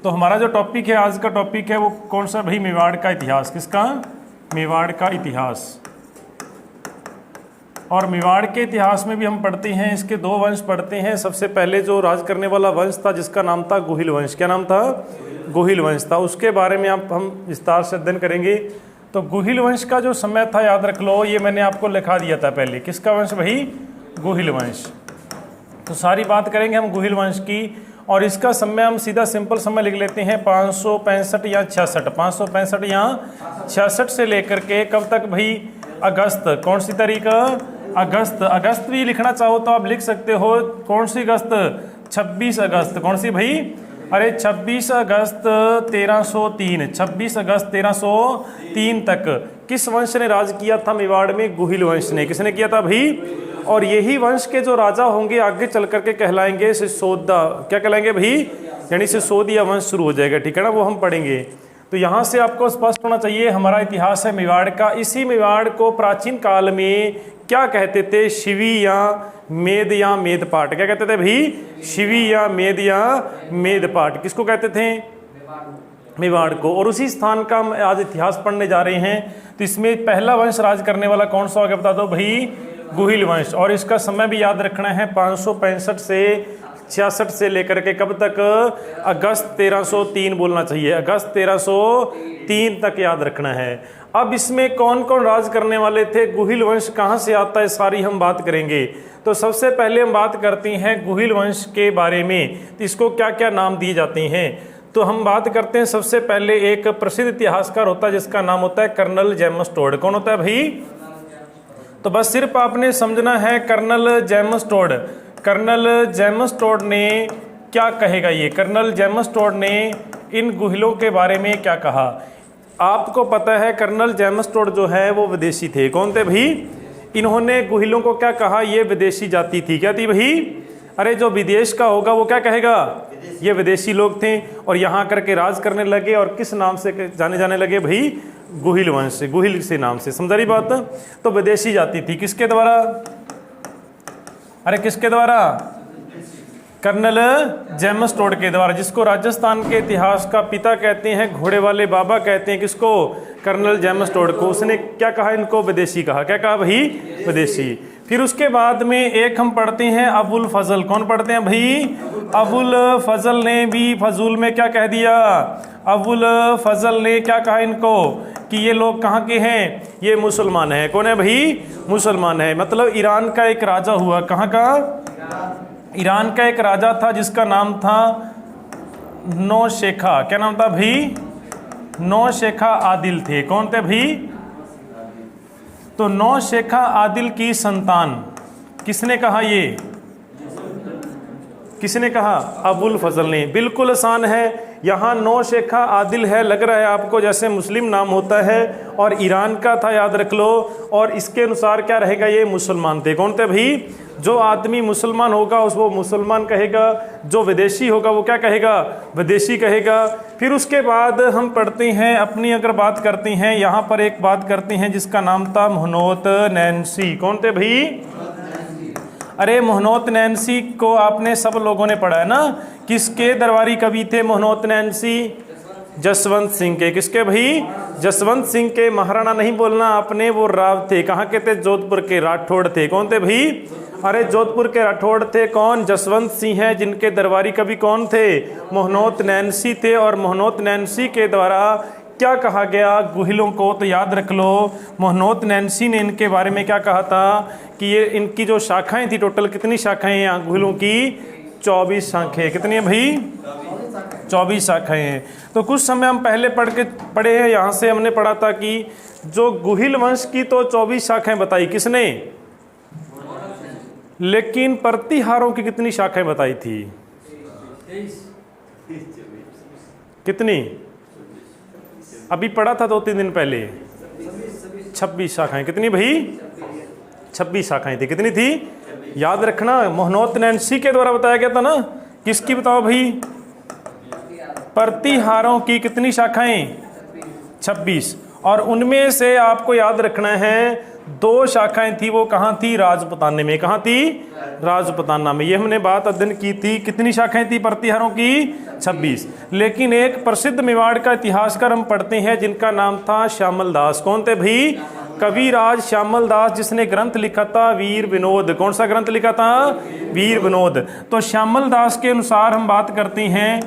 तो हमारा जो टॉपिक है, आज का टॉपिक है वो कौन सा भाई? मेवाड़ का इतिहास। किसका? मेवाड़ का इतिहास। और मेवाड़ के इतिहास में भी हम पढ़ते हैं, इसके दो वंश पढ़ते हैं। सबसे पहले जो राज करने वाला वंश था जिसका नाम था गोहिल वंश। क्या नाम था? गोहिल वंश था। उसके बारे में आप हम विस्तार से अध्ययन करेंगे। तो गोहिल वंश का जो समय था याद रख लो, ये मैंने आपको लिखा दिया था पहले। किसका वंश भाई? गोहिल वंश। तो सारी बात करेंगे हम गोहिल वंश की। और इसका समय हम सीधा सिंपल समय लिख लेते हैं 565 या 66। 565 या 66 से लेकर के कब तक भाई? अगस्त। कौन सी तारीख? अगस्त। अगस्त भी लिखना चाहो तो आप लिख सकते हो। कौन सी अगस्त? 26 अगस्त। कौन सी भाई? अरे 26 अगस्त 1303। 26 अगस्त 1303 तक किस वंश ने राज किया था मेवाड़ में? गोहिल वंश ने। किसने किया था भाई? और यही वंश के जो राजा होंगे आगे चल करके कहलाएंगे सिसोदा। क्या कहलाएंगे भाई? यानी सिसोदिया वंश शुरू हो जाएगा, ठीक है ना, वो हम पढ़ेंगे। तो यहाँ से आपको स्पष्ट होना चाहिए हमारा इतिहास है मेवाड़ का। इसी मेवाड़ को प्राचीन काल में क्या कहते थे? शिवी या मेद या मेदपाट। क्या कहते थे भाई? शिवी या मेद या मेदपाट। किसको कहते थे? मेवाड़ को। और उसी स्थान का हम आज इतिहास पढ़ने जा रहे हैं। तो इसमें पहला वंश राज करने वाला कौन सा होगा बता दो भाई? गोहिल वंश। और इसका समय भी याद रखना है 565 से 66 से लेकर के कब तक? अगस्त 1303 बोलना चाहिए। अगस्त 1303 तक याद रखना है। अब इसमें कौन कौन राज करने वाले थे? गोहिल वंश कहाँ से आता है, सारी हम बात करेंगे। तो सबसे पहले हम बात करते हैं गोहिल वंश के बारे में। तो इसको क्या क्या नाम दिए जाते हैं? तो हम बात करते हैं सबसे पहले एक प्रसिद्ध इतिहासकार होता है जिसका नाम होता है कर्नल जेम्स टोड। कौन होता है भाई? तो बस सिर्फ आपने समझना है colonel James Tod. Colonel James Tod ने क्या कहेगा ये? कर्नल जेम्स टोड ने इन गोहिलों के बारे में क्या कहा? आपको पता है कर्नल जेम्स टोड जो है वो विदेशी थे। कौन थे भाई? इन्होंने गोहिलों को क्या कहा? ये विदेशी जाति थी। क्या थी भाई? अरे जो विदेश का होगा वो क्या कहेगा? ये विदेशी लोग थे और यहाँ करके राज करने लगे। और किस नाम से जाने लगे भाई? गोहिल वंश से, गोहिल से नाम से। समझ रही बात? तो विदेशी जाति थी। किसके द्वारा? अरे किसके द्वारा? कर्नल जेम्स टोड के द्वारा, जिसको राजस्थान के इतिहास का पिता कहते हैं, घोड़े वाले बाबा कहते हैं। किसको? कर्नल जेम्स टोड को। उसने क्या कहा? इनको विदेशी कहा। क्या कहा भाई? विदेशी। फिर उसके बाद में एक हम पढ़ते हैं अबुल फजल। कौन पढ़ते हैं भाई? अबुल फजल ने भी फजूल में क्या कह दिया? अबुल फजल ने क्या कहा इनको? कि ये लोग कहाँ के हैं? ये मुसलमान हैं। कौन है भाई? मुसलमान है। मतलब ईरान का एक राजा हुआ। कहाँ का? ईरान का एक राजा था जिसका नाम था नौशेखा। क्या नाम था भाई? नौशेखा आदिल थे। कौन थे भाई? तो नौशेखा आदिल की संतान किसने कहा? ये किसने कहा? अबुल फजल ने। बिल्कुल आसान है। यहाँ नौशेखा आदिल है, लग रहा है आपको जैसे मुस्लिम नाम होता है, और ईरान का था, याद रख लो। और इसके अनुसार क्या रहेगा? ये मुसलमान थे। कौन थे भाई? जो आदमी मुसलमान होगा उसको मुसलमान कहेगा, जो विदेशी होगा वो क्या कहेगा? विदेशी कहेगा। फिर उसके बाद हम पढ़ते हैं अपनी अगर बात करते हैं, यहाँ पर एक बात करते हैं जिसका नाम था मोहनोत नैन्सी। कौन थे भाई? अरे मोहनोत नैन्सी को आपने सब लोगों ने पढ़ा है ना। किसके दरबारी कवि थे मोहनोत नैन्सी? जसवंत सिंह के। किसके भाई? जसवंत सिंह के। महाराणा नहीं बोलना आपने, वो राव थे। कहाँ के थे? जोधपुर के राठौड़ थे। कौन थे भाई? अरे जोधपुर के राठौड़ थे। कौन? जसवंत सिंह है, जिनके दरबारी कवि कौन थे? मोहनोत नैन्सी थे। और मोहनोत नैन्सी के द्वारा क्या कहा गया गोहिलों को? तो याद रख लो, मोहनोत नैन्सी ने इनके बारे में क्या कहा था? कि ये इनकी जो शाखाएं थी, टोटल कितनी शाखाएं हैं गोहिलों की? 24 शाखाएं। कितनी है भाई? 24 शाखाएं हैं। तो कुछ समय हम पहले पढ़े हैं, यहाँ से हमने पढ़ा था कि जो गोहिल वंश की तो 24 शाखाएं बताई किसने? लेकिन प्रतिहारों की कितनी शाखाएं बताई थी? कितनी? अभी पढ़ा था 2-3 दिन पहले। 26 शाखाएं। कितनी भाई? 26 शाखाएं थी। कितनी थी? याद रखना, मोहनोत नैन्सी के द्वारा बताया गया था ना। किसकी बताओ भाई? प्रतिहारों की कितनी शाखाएं? 26। और उनमें से आपको याद रखना है 2 शाखाएं थी, वो कहाँ थी? राजपुताने में। कहाँ थी? राजपुताना में। ये हमने बात अध्ययन की थी। कितनी शाखाएं थी प्रतिहारों की? 26। लेकिन एक प्रसिद्ध मेवाड़ का इतिहासकार हम पढ़ते हैं जिनका नाम था श्यामल दास। कौन थे भाई? कविराज श्यामल दास, जिसने ग्रंथ लिखा था वीर विनोद। कौन सा ग्रंथ लिखा था? वीर विनोद। तो श्यामल दास के अनुसार हम बात करते हैं,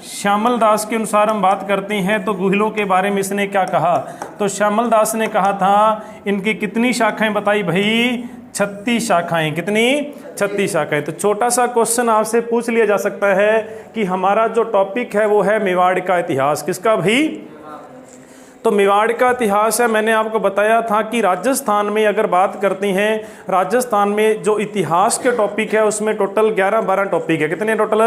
श्यामल दास के अनुसार हम बात करते हैं तो गुहिलों के बारे में इसने क्या कहा? तो श्यामल दास ने कहा था इनकी कितनी शाखाएं बताई भाई? 36 शाखाएं। कितनी? 36 शाखाएं। तो छोटा सा क्वेश्चन आपसे पूछ लिया जा सकता है कि हमारा जो टॉपिक है वो है मेवाड़ का इतिहास। किसका भाई? तो मेवाड़ का इतिहास है। मैंने आपको बताया था कि राजस्थान में अगर बात करती हैं, राजस्थान में जो इतिहास के टॉपिक है उसमें टोटल 11-12 टॉपिक है। कितने टोटल?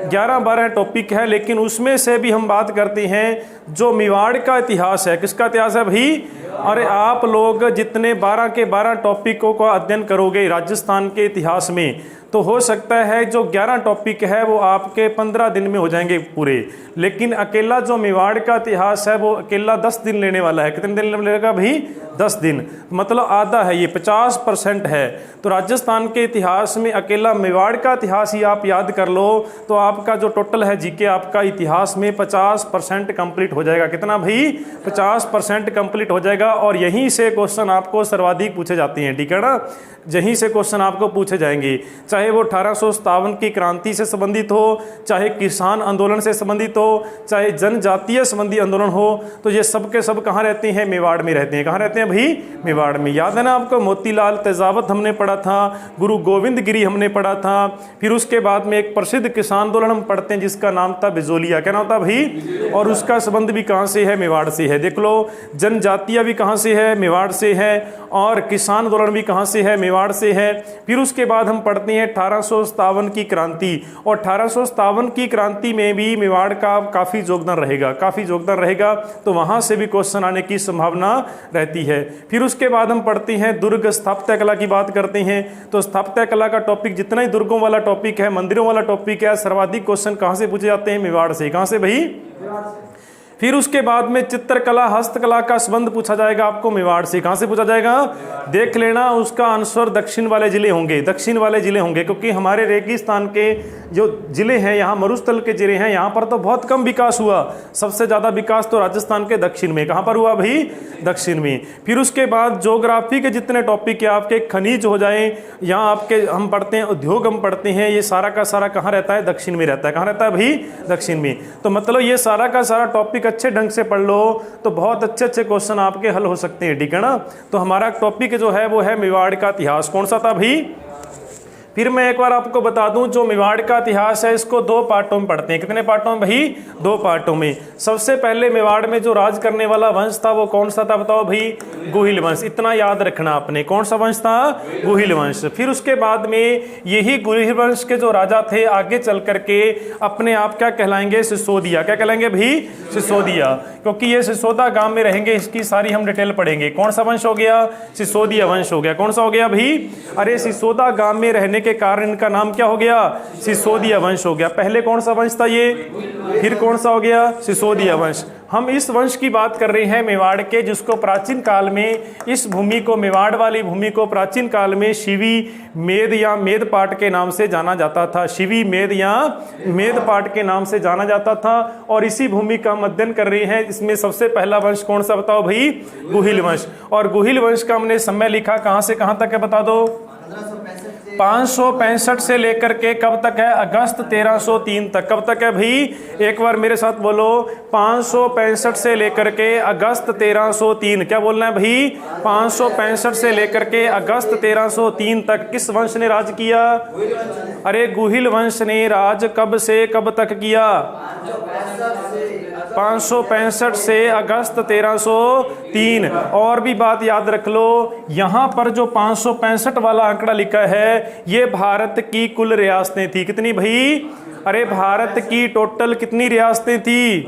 11-12 टॉपिक है। लेकिन उसमें से भी हम बात करते हैं जो मेवाड़ का इतिहास है। किसका इतिहास है भाई? अरे आप लोग जितने 12 के 12 टॉपिकों का अध्ययन करोगे राजस्थान के इतिहास में, तो हो सकता है जो 11 टॉपिक है वो आपके 15 दिन में हो जाएंगे पूरे। लेकिन अकेला जो मेवाड़ का इतिहास है वो अकेला 10 दिन लेने वाला है। कितने दिन लेगा भाई? 10 दिन। मतलब आधा है, ये 50% है। तो राजस्थान के इतिहास में अकेला मेवाड़ का इतिहास ही आप याद कर लो तो आपका जो टोटल है जीके आपका इतिहास में 50% कंप्लीट हो जाएगा। कितना भाई? 50% कंप्लीट हो जाएगा। और यहीं से क्वेश्चन आपको सर्वाधिक पूछे जाते हैं, ठीक है ना? यहीं से क्वेश्चन आपको पूछे जाएंगे, चाहे वो 1857 की क्रांति से संबंधित हो, चाहे किसान आंदोलन से संबंधित हो, चाहे जनजातीय संबंधी आंदोलन हो, तो ये सब के सब कहाँ रहते हैं? मेवाड़ में रहते हैं। कहाँ रहते हैं भाई? मेवाड़ में। याद है ना आपको? मोतीलाल तेजावत हमने पढ़ा था, गुरु गोविंद गिरी हमने पढ़ा था। फिर उसके बाद में एक प्रसिद्ध किसान आंदोलन हम पढ़ते हैं जिसका नाम था बिजोलिया। क्या नाम था भाई? और उसका संबंध भी कहाँ से है? मेवाड़ से है। देख लो, जनजातीय भी कहाँ से है? मेवाड़ से है। और किसान आंदोलन भी कहाँ से है? मेवाड़ से है। फिर उसके बाद हम पढ़ते हैं 1857 की क्रांति, और 1857 की क्रांति में भी मेवाड़ का काफी योगदान रहेगा, काफी योगदान रहेगा। तो वहां से भी क्वेश्चन आने की संभावना रहती है। फिर उसके बाद हम पढ़ते हैं दुर्ग स्थापत्य कला की बात करते हैं। तो स्थापत्य कला का टॉपिक जितना ही दुर्गों वाला टॉपिक है, मंदिरों वाला टॉपिक है, सर्वाधिक क्वेश्चन कहां से पूछे जाते हैं? मेवाड़ से। कहां से भाई? फिर उसके बाद में चित्रकला हस्तकला का संबंध पूछा जाएगा आपको मेवाड़ से। कहां से पूछा जाएगा? देख लेना, उसका आंसर दक्षिण वाले जिले होंगे, दक्षिण वाले जिले होंगे, क्योंकि हमारे रेगिस्तान के जो जिले हैं, यहाँ मरुस्थल के जिले हैं, यहाँ पर तो बहुत कम विकास हुआ। सबसे ज्यादा विकास तो राजस्थान के दक्षिण में। कहाँ पर हुआ भाई? दक्षिण में। फिर उसके बाद ज्योग्राफी के जितने टॉपिक है आपके, खनिज हो जाए, यहाँ आपके हम पढ़ते हैं उद्योग हम पढ़ते हैं, ये सारा का सारा कहाँ रहता है? दक्षिण में रहता है। कहाँ रहता है भाई? दक्षिण में। तो मतलब ये सारा का सारा टॉपिक अच्छे ढंग से पढ़ लो तो बहुत अच्छे अच्छे क्वेश्चन आपके हल हो सकते हैं, ठीक है ना? तो हमारा टॉपिक जो है वो है मेवाड़ का इतिहास। कौन सा था भाई? फिर मैं एक बार आपको बता दूं, जो मेवाड़ का इतिहास है इसको 2 पार्टों में पढ़ते हैं। कितने पार्टों में भाई? 2 पार्टों में। सबसे पहले मेवाड़ में जो राज करने वाला वंश था वो कौन सा था बताओ भाई? गुहिल वंश। इतना याद रखना आपने, कौन सा वंश था? गुहिल वंश। फिर उसके बाद में यही गुहिल वंश के जो राजा थे आगे चल करके अपने आप क्या कहलाएंगे? सिसोदिया। क्या कहलाएंगे भाई? सिसोदिया। क्योंकि ये सिसोदा गांव में रहेंगे, इसकी सारी हम डिटेल पढ़ेंगे। कौन सा वंश हो गया? सिसोदिया वंश हो गया। कौन सा हो गया भाई? अरे सिसोदा गांव में रहने के कारण इनका नाम क्या हो गया? सिसोदिया वंश हो गया। पहले कौन सा वंश था ये? फिर कौन सा हो गया? सिसोदिया वंश। हम इस वंश की बात कर रहे हैं मेवाड़ के, जिसको प्राचीन काल में इस भूमि को, मेवाड़ वाली भूमि को प्राचीन काल में शिवी मेद या मेदपाट के नाम से जाना जाता था। शिवी मेद या मेदपाट के नाम से जाना जाता था। और इसी भूमि का हम अध्ययन कर रहे हैं। इसमें सबसे पहला वंश कौन सा बताओ भाई? गुहिल वंश। और गुहिल वंश का हमने समय लिखा कहां से कहां तक है बता दो? 565 से लेकर के कब तक है? अगस्त 1303 तक। कब तक है भाई? एक बार मेरे साथ बोलो, 565 से लेकर के अगस्त 1303। क्या बोलना है भाई? 565 से लेकर के अगस्त 1303 तक किस वंश ने राज किया? अरे गुहिल वंश ने राज कब से कब तक किया? 565 से अगस्त 1303। और भी बात याद रख लो, यहां पर जो 565 वाला आंकड़ा लिखा है ये भारत की कुल रियासतें थी। कितनी भाई? अरे भारत की टोटल कितनी रियासतें थी?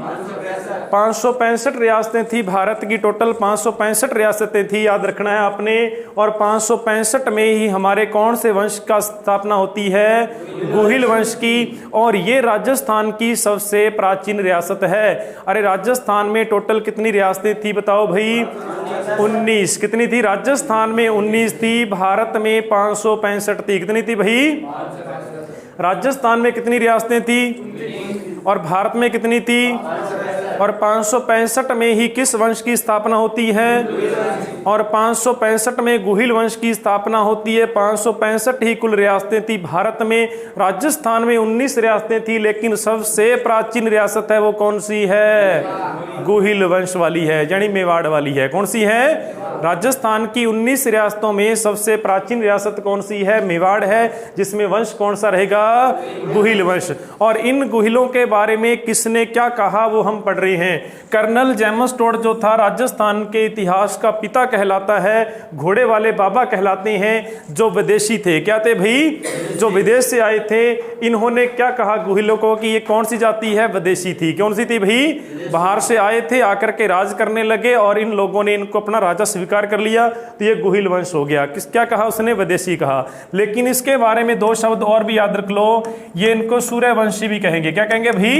565 रियासतें थी भारत की टोटल। 565 रियासतें थी, याद रखना है आपने। और 565 में ही हमारे कौन से वंश का स्थापना होती है? गुहिल वंश की। और ये राजस्थान की सबसे प्राचीन रियासत है। अरे राजस्थान में टोटल कितनी रियासतें थी बताओ भाई? 19। कितनी थी? राजस्थान में 19 थी, भारत में 565 थी। कितनी थी भाई? राजस्थान में कितनी रियासतें थी और भारत में कितनी थी? और 565 में ही किस वंश की स्थापना होती है? और 565 में गुहिल वंश की स्थापना होती है। 565 ही कुल रियासतें थी भारत में। राजस्थान में 19 रियासतें थी, लेकिन सबसे प्राचीन रियासत है वो कौन सी है? गुहिल वंश वाली है, यानी मेवाड़ वाली है। कौन सी है? राजस्थान की 19 रियासतों में सबसे प्राचीन रियासत कौन सी है? मेवाड़ है, जिसमें वंश कौन सा रहेगा? गुहिल वंश। और इन गुहिलों के बारे में किसने क्या कहा वो हम पढ़ रहे हैं। कर्नल जेम्स टोड जो था, राजस्थान के इतिहास का पिता कहलाता है, घोड़े वाले बाबा कहलाते हैं, जो विदेशी थे। क्या थे भाई? जो विदेश से आए थे। इन्होंने क्या कहा गुहिलों को कि ये कौन सी जाति है? विदेशी थी। कौन सी थी भाई? बाहर से आए थे, आकर के राज करने लगे और इन लोगों ने इनको अपना राजा स्वीकार कर लिया, तो ये गुहिल वंश हो गया। किस क्या कहा उसने? विदेशी कहा। लेकिन इसके बारे में दो शब्द और भी याद रख लो, ये इनको सूर्यवंशी भी कहेंगे। क्या कहेंगे भाई?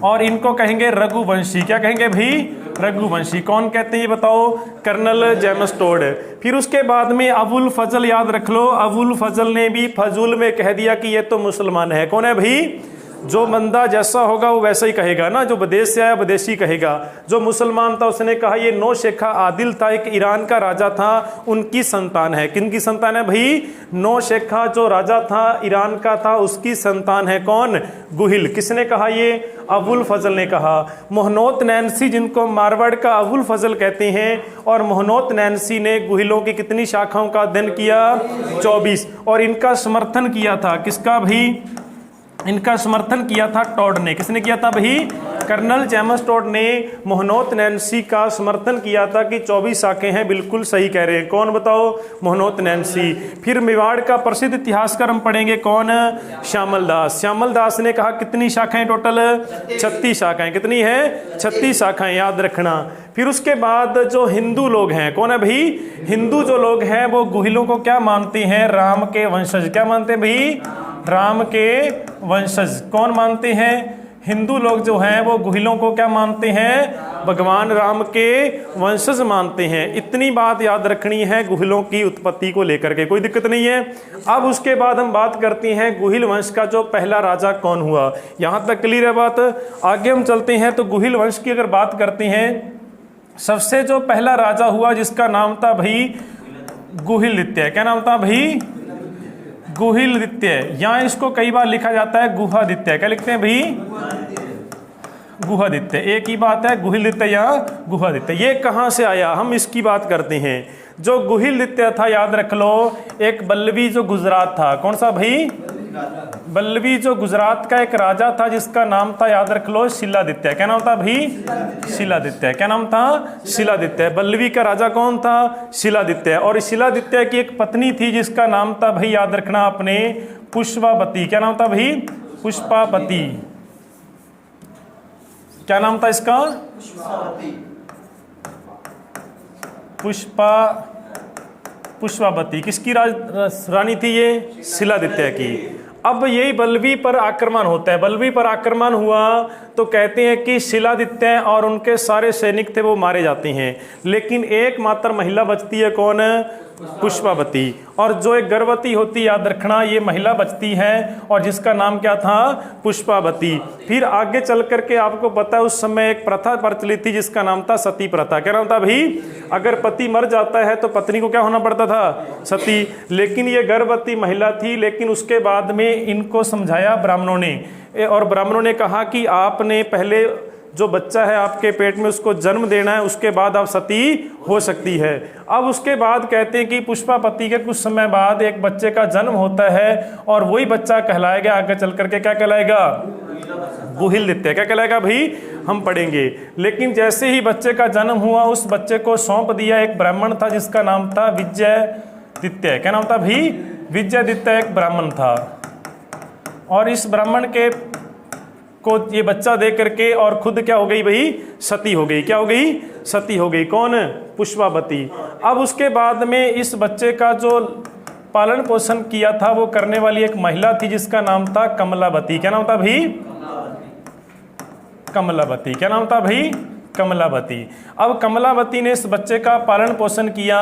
और इनको कहेंगे रघुवंशी। क्या कहेंगे भाई? रघुवंशी। कौन कहते हैं ये बताओ? Colonel James Tod. फिर उसके बाद में अबुल फजल, याद रख लो, अबुल फजल ने भी फजूल में कह दिया कि ये तो मुसलमान है। कौन है भाई? जो बंदा जैसा होगा वो वैसा ही कहेगा ना, जो विदेश से आया विदेशी कहेगा। जो मुसलमान था उसने कहा ये नौशेखा आदिल था, एक ईरान का राजा था, उनकी संतान है। किन की संतान है भाई? नौशेखा जो राजा था ईरान का था, उसकी संतान है। कौन? गुहिल। किसने कहा ये? अबुल फजल ने कहा। मोहनोत नैन्सी, जिनको मारवाड़ का अबुल फजल कहते हैं, और मोहनोत नैन्सी ने गुहिलों की कितनी शाखाओं का अध्ययन किया? 24। और इनका समर्थन किया था किसका भाई? इनका समर्थन किया था टोड ने। किसने किया था भाई? कर्नल जेम्स टोड ने मोहनोत नैन्सी का समर्थन किया था कि 24 शाखें हैं। बिल्कुल सही कह रहे हैं। कौन बताओ? मोहनोत नैन्सी। फिर मेवाड़ का प्रसिद्ध इतिहासकार हम पढ़ेंगे। कौन? श्यामल दास। श्यामल दास ने कहा कितनी शाखाएं टोटल? 36 शाखाएं। कितनी है? 36 शाखाएं, याद रखना। फिर उसके बाद जो हिंदू लोग हैं, कौन है भाई? हिंदू जो लोग हैं वो गुहिलों को क्या मानते हैं? राम के वंशज। क्या मानते हैं भाई? राम के वंशज। कौन मानते हैं? हिंदू लोग जो हैं वो गुहिलों को क्या मानते हैं? भगवान राम के वंशज मानते हैं। इतनी बात याद रखनी है गुहिलों की उत्पत्ति को लेकर के, कोई दिक्कत नहीं है। अब उसके बाद हम बात करते हैं गुहिल वंश का जो पहला राजा कौन हुआ। यहां तक क्लियर है बात? आगे हम चलते हैं तो गुहिल वंश की अगर बात करते हैं, सबसे जो पहला राजा हुआ जिसका नाम था भाई गुहिलदित्य। क्या नाम था भाई? गुहिलदित्य। यहाँ इसको कई बार लिखा जाता है गुहादित्य। क्या लिखते हैं भाई? गुहादित्य। एक ही बात है, गुहिलदित्य या गुहादित्य। ये कहाँ से आया, हम इसकी बात करते हैं। जो गुहिलदित्य था, याद रख लो, एक बल्लवी जो गुजरात था। कौन सा भाई? बल्लवी जो गुजरात का एक राजा था जिसका नाम था, याद रख लो, शिलादित्य। क्या नाम था भाई? शिलादित्य। क्या नाम था? शिलादित्य। बल्लवी का राजा कौन था? शिलादित्य। और शिलादित्य की एक पत्नी थी जिसका नाम था भाई, याद रखना अपने, पुष्पावती। क्या नाम था भाई? पुष्पावती। क्या नाम था इसका? पुष्पावती। किसकी रानी थी ये? शिलादित्य की। अब यही बल्लवी पर आक्रमण होता है। बल्लवी पर आक्रमण हुआ तो कहते हैं कि शिलादित्य और उनके सारे सैनिक थे वो मारे जाते हैं, लेकिन एकमात्र महिला बचती है। कौन? पुष्पावती। और जो एक गर्भवती होती, याद रखना, ये महिला बचती है और जिसका नाम क्या था? पुष्पावती। फिर आगे चल करके आपको पता है उस समय एक प्रथा प्रचलित थी जिसका नाम था सती प्रथा। क्या नाम था भाई? अगर पति मर जाता है तो पत्नी को क्या होना पड़ता था? सती। लेकिन ये गर्भवती महिला थी, लेकिन उसके बाद में इनको समझाया ब्राह्मणों ने, और ब्राह्मणों ने कहा कि आपने पहले जो बच्चा है आपके पेट में उसको जन्म देना है, उसके बाद आप सती हो सकती है। अब उसके बाद कहते हैं कि पुष्पावती के कुछ समय बाद एक बच्चे का जन्म होता है और वही बच्चा कहलाएगा आगे चल करके, क्या कहलाएगा? गुहिलदित्य। क्या कहलाएगा भाई? हम पढ़ेंगे। लेकिन जैसे ही बच्चे का जन्म हुआ, उस बच्चे को सौंप दिया एक ब्राह्मण था जिसका नाम था विजयदित्य। क्या नाम था भाई? विजयदित्य एक ब्राह्मण था, और इस ब्राह्मण के को ये बच्चा दे करके और खुद क्या हो गई भाई? सती हो गई। क्या हो गई? सती हो गई। कौन? पुष्पावती। अब उसके बाद में इस बच्चे का जो पालन पोषण किया था वो करने वाली एक महिला थी जिसका नाम था कमलावती। क्या नाम था भाई? कमलावती। क्या नाम था भाई? कमलावती। अब कमलावती ने इस बच्चे का पालन पोषण किया,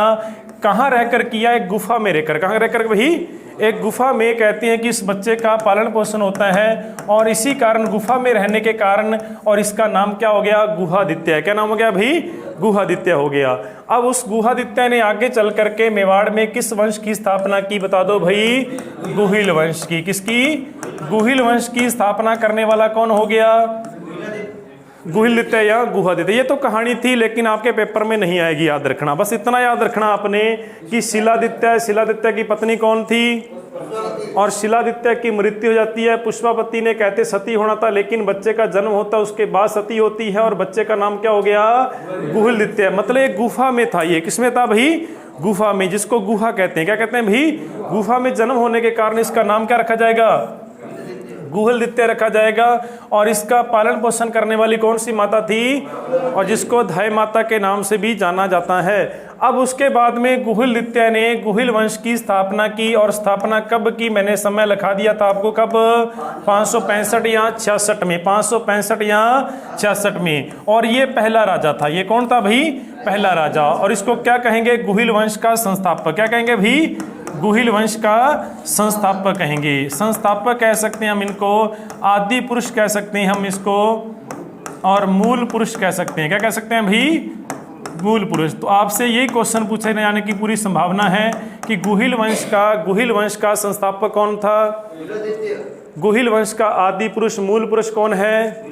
कहाँ रहकर किया? एक गुफा में रहकर। कहाँ रहकर भाई? एक गुफा में। कहते हैं कि इस बच्चे का पालन पोषण होता है और इसी कारण गुफा में रहने के कारण और इसका नाम क्या हो गया? गुहादित्य। क्या नाम हो गया भाई? गुहादित्य हो गया। अब उस गुहादित्य ने आगे चल करके मेवाड़ में किस वंश की स्थापना की? बता दो भाई। गुहिल वंश की। किसकी? गुहिल वंश की स्थापना करने वाला कौन हो गया? गुहिलदित्य या गुहादित्य। ये तो कहानी थी लेकिन आपके पेपर में नहीं आएगी, याद रखना। बस इतना याद रखना आपने कि शिलादित्य की पत्नी कौन थी? और शिलादित्य की मृत्यु हो जाती है। पुष्पावती ने कहते सती होना था लेकिन बच्चे का जन्म होता है, उसके बाद सती होती है और बच्चे का नाम क्या हो गया? गुहिलदित्य। मतलब एक गुफा में था। ये किसमें था भाई? गुफा में, जिसको गुहा कहते हैं। क्या कहते हैं भाई? गुफा में जन्म होने के कारण इसका नाम क्या रखा जाएगा? गुहिलदित्य रखा जाएगा। और इसका पालन पोषण करने वाली कौन सी माता थी? और जिसको धाय माता के नाम से भी जाना जाता है। अब उसके बाद में गुहिलदित्य ने गुहिल वंश की स्थापना की। और स्थापना कब की? मैंने समय लिखा दिया था आपको। कब? 565 या 66 में। 565 या 66 में। और ये पहला राजा था। ये कौन था भाई? पहला राजा। और इसको क्या कहेंगे? गुहिल वंश का संस्थापक। क्या कहेंगे भाई? गुहिल वंश का संस्थापक कहेंगे। संस्थापक कह सकते हैं हम इनको, आदि पुरुष कह सकते हैं हम इसको, और मूल पुरुष कह सकते हैं। क्या कह सकते हैं भाई? मूल पुरुष। तो आपसे यही क्वेश्चन पूछे जाने की पूरी संभावना है कि गुहिल वंश का संस्थापक कौन था? गुहिल वंश का आदि पुरुष मूल पुरुष कौन है?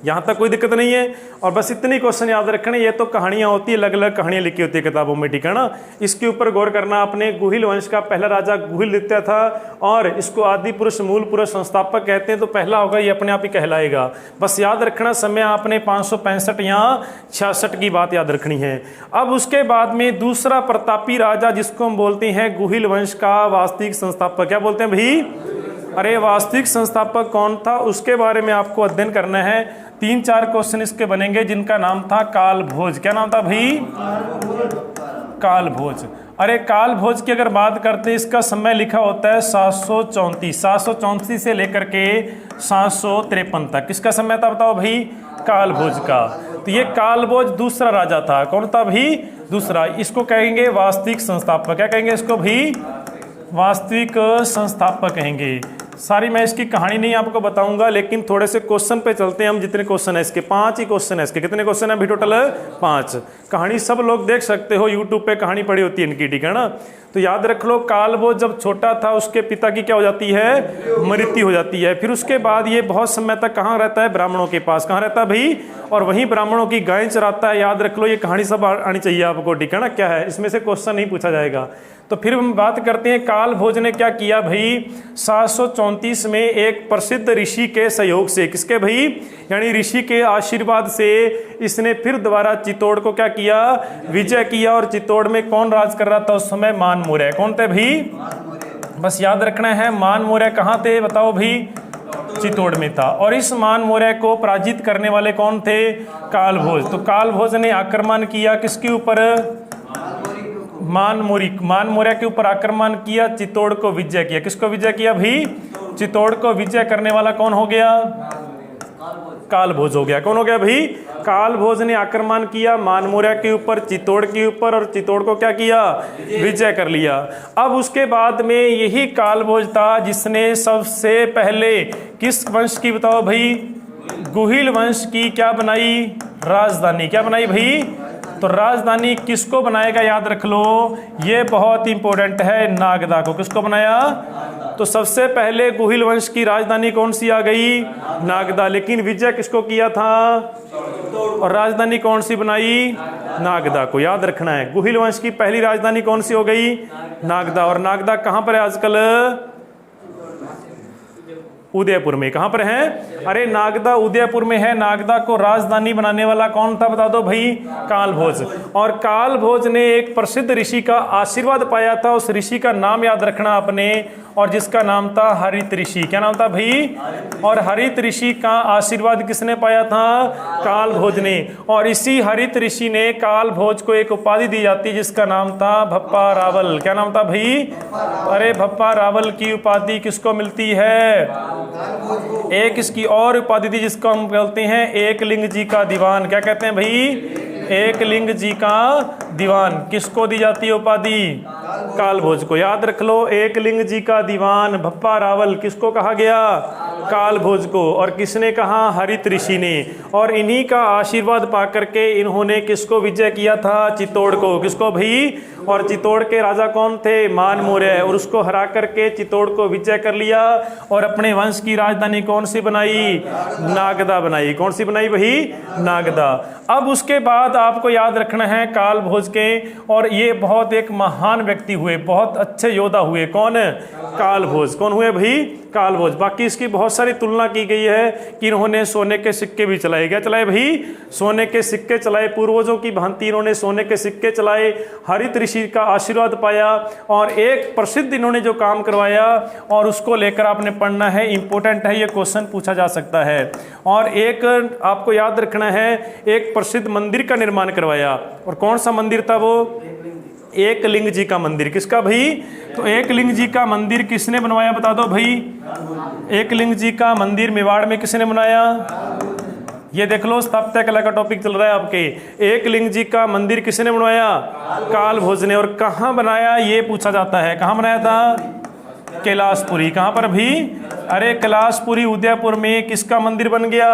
यहाँ तक कोई दिक्कत नहीं है। और बस इतनी क्वेश्चन याद रखने। ये तो कहानियां होती है, अलग अलग कहानियां लिखी होती है किताबों में, ठीक है ना। इसके ऊपर गौर करना आपने। गुहिल वंश का पहला राजा गुहिलदित्य था और इसको आदि पुरुष मूल पुरुष संस्थापक कहते हैं। तो पहला होगा, ये अपने आप ही कहलाएगा। बस याद रखना समय आपने 565 या 66 की बात याद रखनी है। अब उसके बाद में दूसरा प्रतापी राजा जिसको हम बोलते हैं गुहिल वंश का वास्तविक संस्थापक। क्या बोलते हैं भाई? अरे वास्तविक संस्थापक कौन था उसके बारे में आपको अध्ययन करना है। 3-4 क्वेश्चन इसके बनेंगे जिनका नाम था कालभोज। क्या नाम था भाई? कालभोज। अरे कालभोज की अगर बात करते हैं, इसका समय लिखा होता है 734 से लेकर के 753 तक। किसका समय था बताओ भाई? कालभोज का। तो ये कालभोज दूसरा राजा था। कौन था भाई? दूसरा। इसको कहेंगे वास्तविक संस्थापक। क्या कहेंगे इसको भाई? वास्तविक संस्थापक कहेंगे। सारी मैं इसकी कहानी नहीं आपको बताऊंगा लेकिन थोड़े से क्वेश्चन पे चलते हैं हम। जितने क्वेश्चन है इसके, 5 ही क्वेश्चन है इसके। कितने क्वेश्चन है अभी टोटल? 5। कहानी सब लोग देख सकते हो, यूट्यूब पे कहानी पड़ी होती है इनकी, ठीक है ना। तो याद रख लो, कालभोज जब छोटा था उसके पिता की क्या हो जाती है? मृत्यु हो जाती है। फिर उसके बाद ये बहुत समय तक कहाँ रहता है? ब्राह्मणों के पास। कहाँ रहता है भाई? और वहीं ब्राह्मणों की गायें चराता है। याद रख लो, ये कहानी सब आनी चाहिए आपको, ठीक है ना। क्या है इसमें से क्वेश्चन नहीं पूछा जाएगा। तो फिर हम बात करते हैं कालभोज ने क्या किया भाई? 734 में एक प्रसिद्ध ऋषि के सहयोग से, किसके भाई? यानी ऋषि के आशीर्वाद से इसने फिर दोबारा चित्तौड़ को क्या किया? विजय किया। और चित्तौड़ में कौन राज कर रहा था उस समय? मान मौर्य। कौन थे भाई? बस याद रखना है, मान मौर्य कहाँ थे बताओ भाई? चित्तौड़ में था। और इस मान मौर्य को पराजित करने वाले कौन थे? कालभोज। तो कालभोज ने आक्रमण किया किसके ऊपर? मान मौर्य के ऊपर आक्रमण किया, चित्तौड़ को विजय किया। किसको विजय किया भाई? चित्तौड़ को विजय करने वाला कौन हो गया? कालभोज हो गया। कौन हो गया भाई? कालभोज ने आक्रमण किया मान मौर्य के ऊपर, चित्तौड़ के ऊपर, और चित्तौड़ को क्या किया? विजय कर लिया। अब उसके बाद में यही कालभोज था जिसने सबसे पहले किस वंश की बताओ भाई? गुहिल वंश की क्या बनाई? राजधानी। क्या बनाई भाई? तो राजधानी किसको बनाएगा? याद रख लो, ये बहुत इंपॉर्टेंट है। नागदा को। किसको बनाया? तो सबसे पहले गुहिल वंश की राजधानी कौन सी आ गई? नागदा। लेकिन विजय किसको किया था? और राजधानी कौन सी बनाई? नागदा को। याद रखना है, गुहिल वंश की पहली राजधानी कौन सी हो गई? नागदा। और नागदा कहां पर है आजकल? उदयपुर में। कहां पर है? अरे नागदा उदयपुर में है। नागदा को राजधानी बनाने वाला कौन था बता दो भाई? कालभोज। और कालभोज ने एक प्रसिद्ध ऋषि का आशीर्वाद पाया था। उस ऋषि का नाम याद रखना आपने, और जिसका नाम था हरित ऋषि। क्या नाम था भाई? और हरित ऋषि का आशीर्वाद किसने पाया था? कालभोज ने। और इसी हरित ऋषि ने कालभोज को एक उपाधि दी जाती है जिसका नाम था भप्पा रावल। क्या नाम था भाई? अरे भप्पा रावल की उपाधि किसको मिलती है? एक इसकी और उपाधि थी जिसको हम बोलते हैं एकलिंग जी का दीवान। क्या कहते हैं भाई? एकलिंग जी का दीवान। किसको दी जाती है उपाधि? कालभोज को। याद रख लो, एकलिंग जी का दीवान भप्पा रावल किसको कहा गया? कालभोज को। और किसने कहा? हरित ऋषि ने। और इन्हीं का आशीर्वाद पा करके इन्होंने किसको विजय किया था? चित्तौड़ को। किसको भाई? और चित्तौड़ के राजा कौन थे? मान मौर्य। और उसको हरा करके चित्तौड़ को विजय कर लिया और अपने वंश की राजधानी कौन सी बनाई? नागदा बनाई। कौन सी बनाई भाई? नागदा। अब उसके बाद आपको याद रखना है कालभोज के, और ये बहुत एक महान व्यक्ति हुए, बहुत अच्छे योद्धा हुए। कौन? कालभोज। कौन हुए भाई? कालभोज। बाकी इसकी बहुत सारी तुलना की गई है कि इन्होंने सोने के सिक्के भी चलाए। क्या चलाए भाई? सोने के सिक्के चलाए। पूर्वजों की भांति इन्होंने सोने के सिक्के चलाए, हरित ऋषि का आशीर्वाद पाया, और एक प्रसिद्ध इन्होंने जो काम करवाया, और उसको लेकर आपने पढ़ना है। इंपॉर्टेंट है, ये क्वेश्चन पूछा जा सकता है। और एक आपको याद रखना है, एक प्रसिद्ध मंदिर का निर्माण करवाया। और कौन सा मंदिर था वो? एकलिंग जी का मंदिर। किसका भाई? तो एकलिंग जी का मंदिर किसने बनवाया? बता दो भाई। एकलिंग जी का मंदिर मेवाड़ में किसने बनाया? ये देख लो, स्थापत्य कला का टॉपिक चल रहा है आपके। एकलिंग जी का मंदिर किसने बनवाया? कालभोज ने। और कहाँ बनाया ये पूछा जाता है। कहाँ बनाया था? कैलाशपुरी। कहाँ पर भी? अरे कैलाशपुरी उदयपुर में किसका मंदिर बन गया?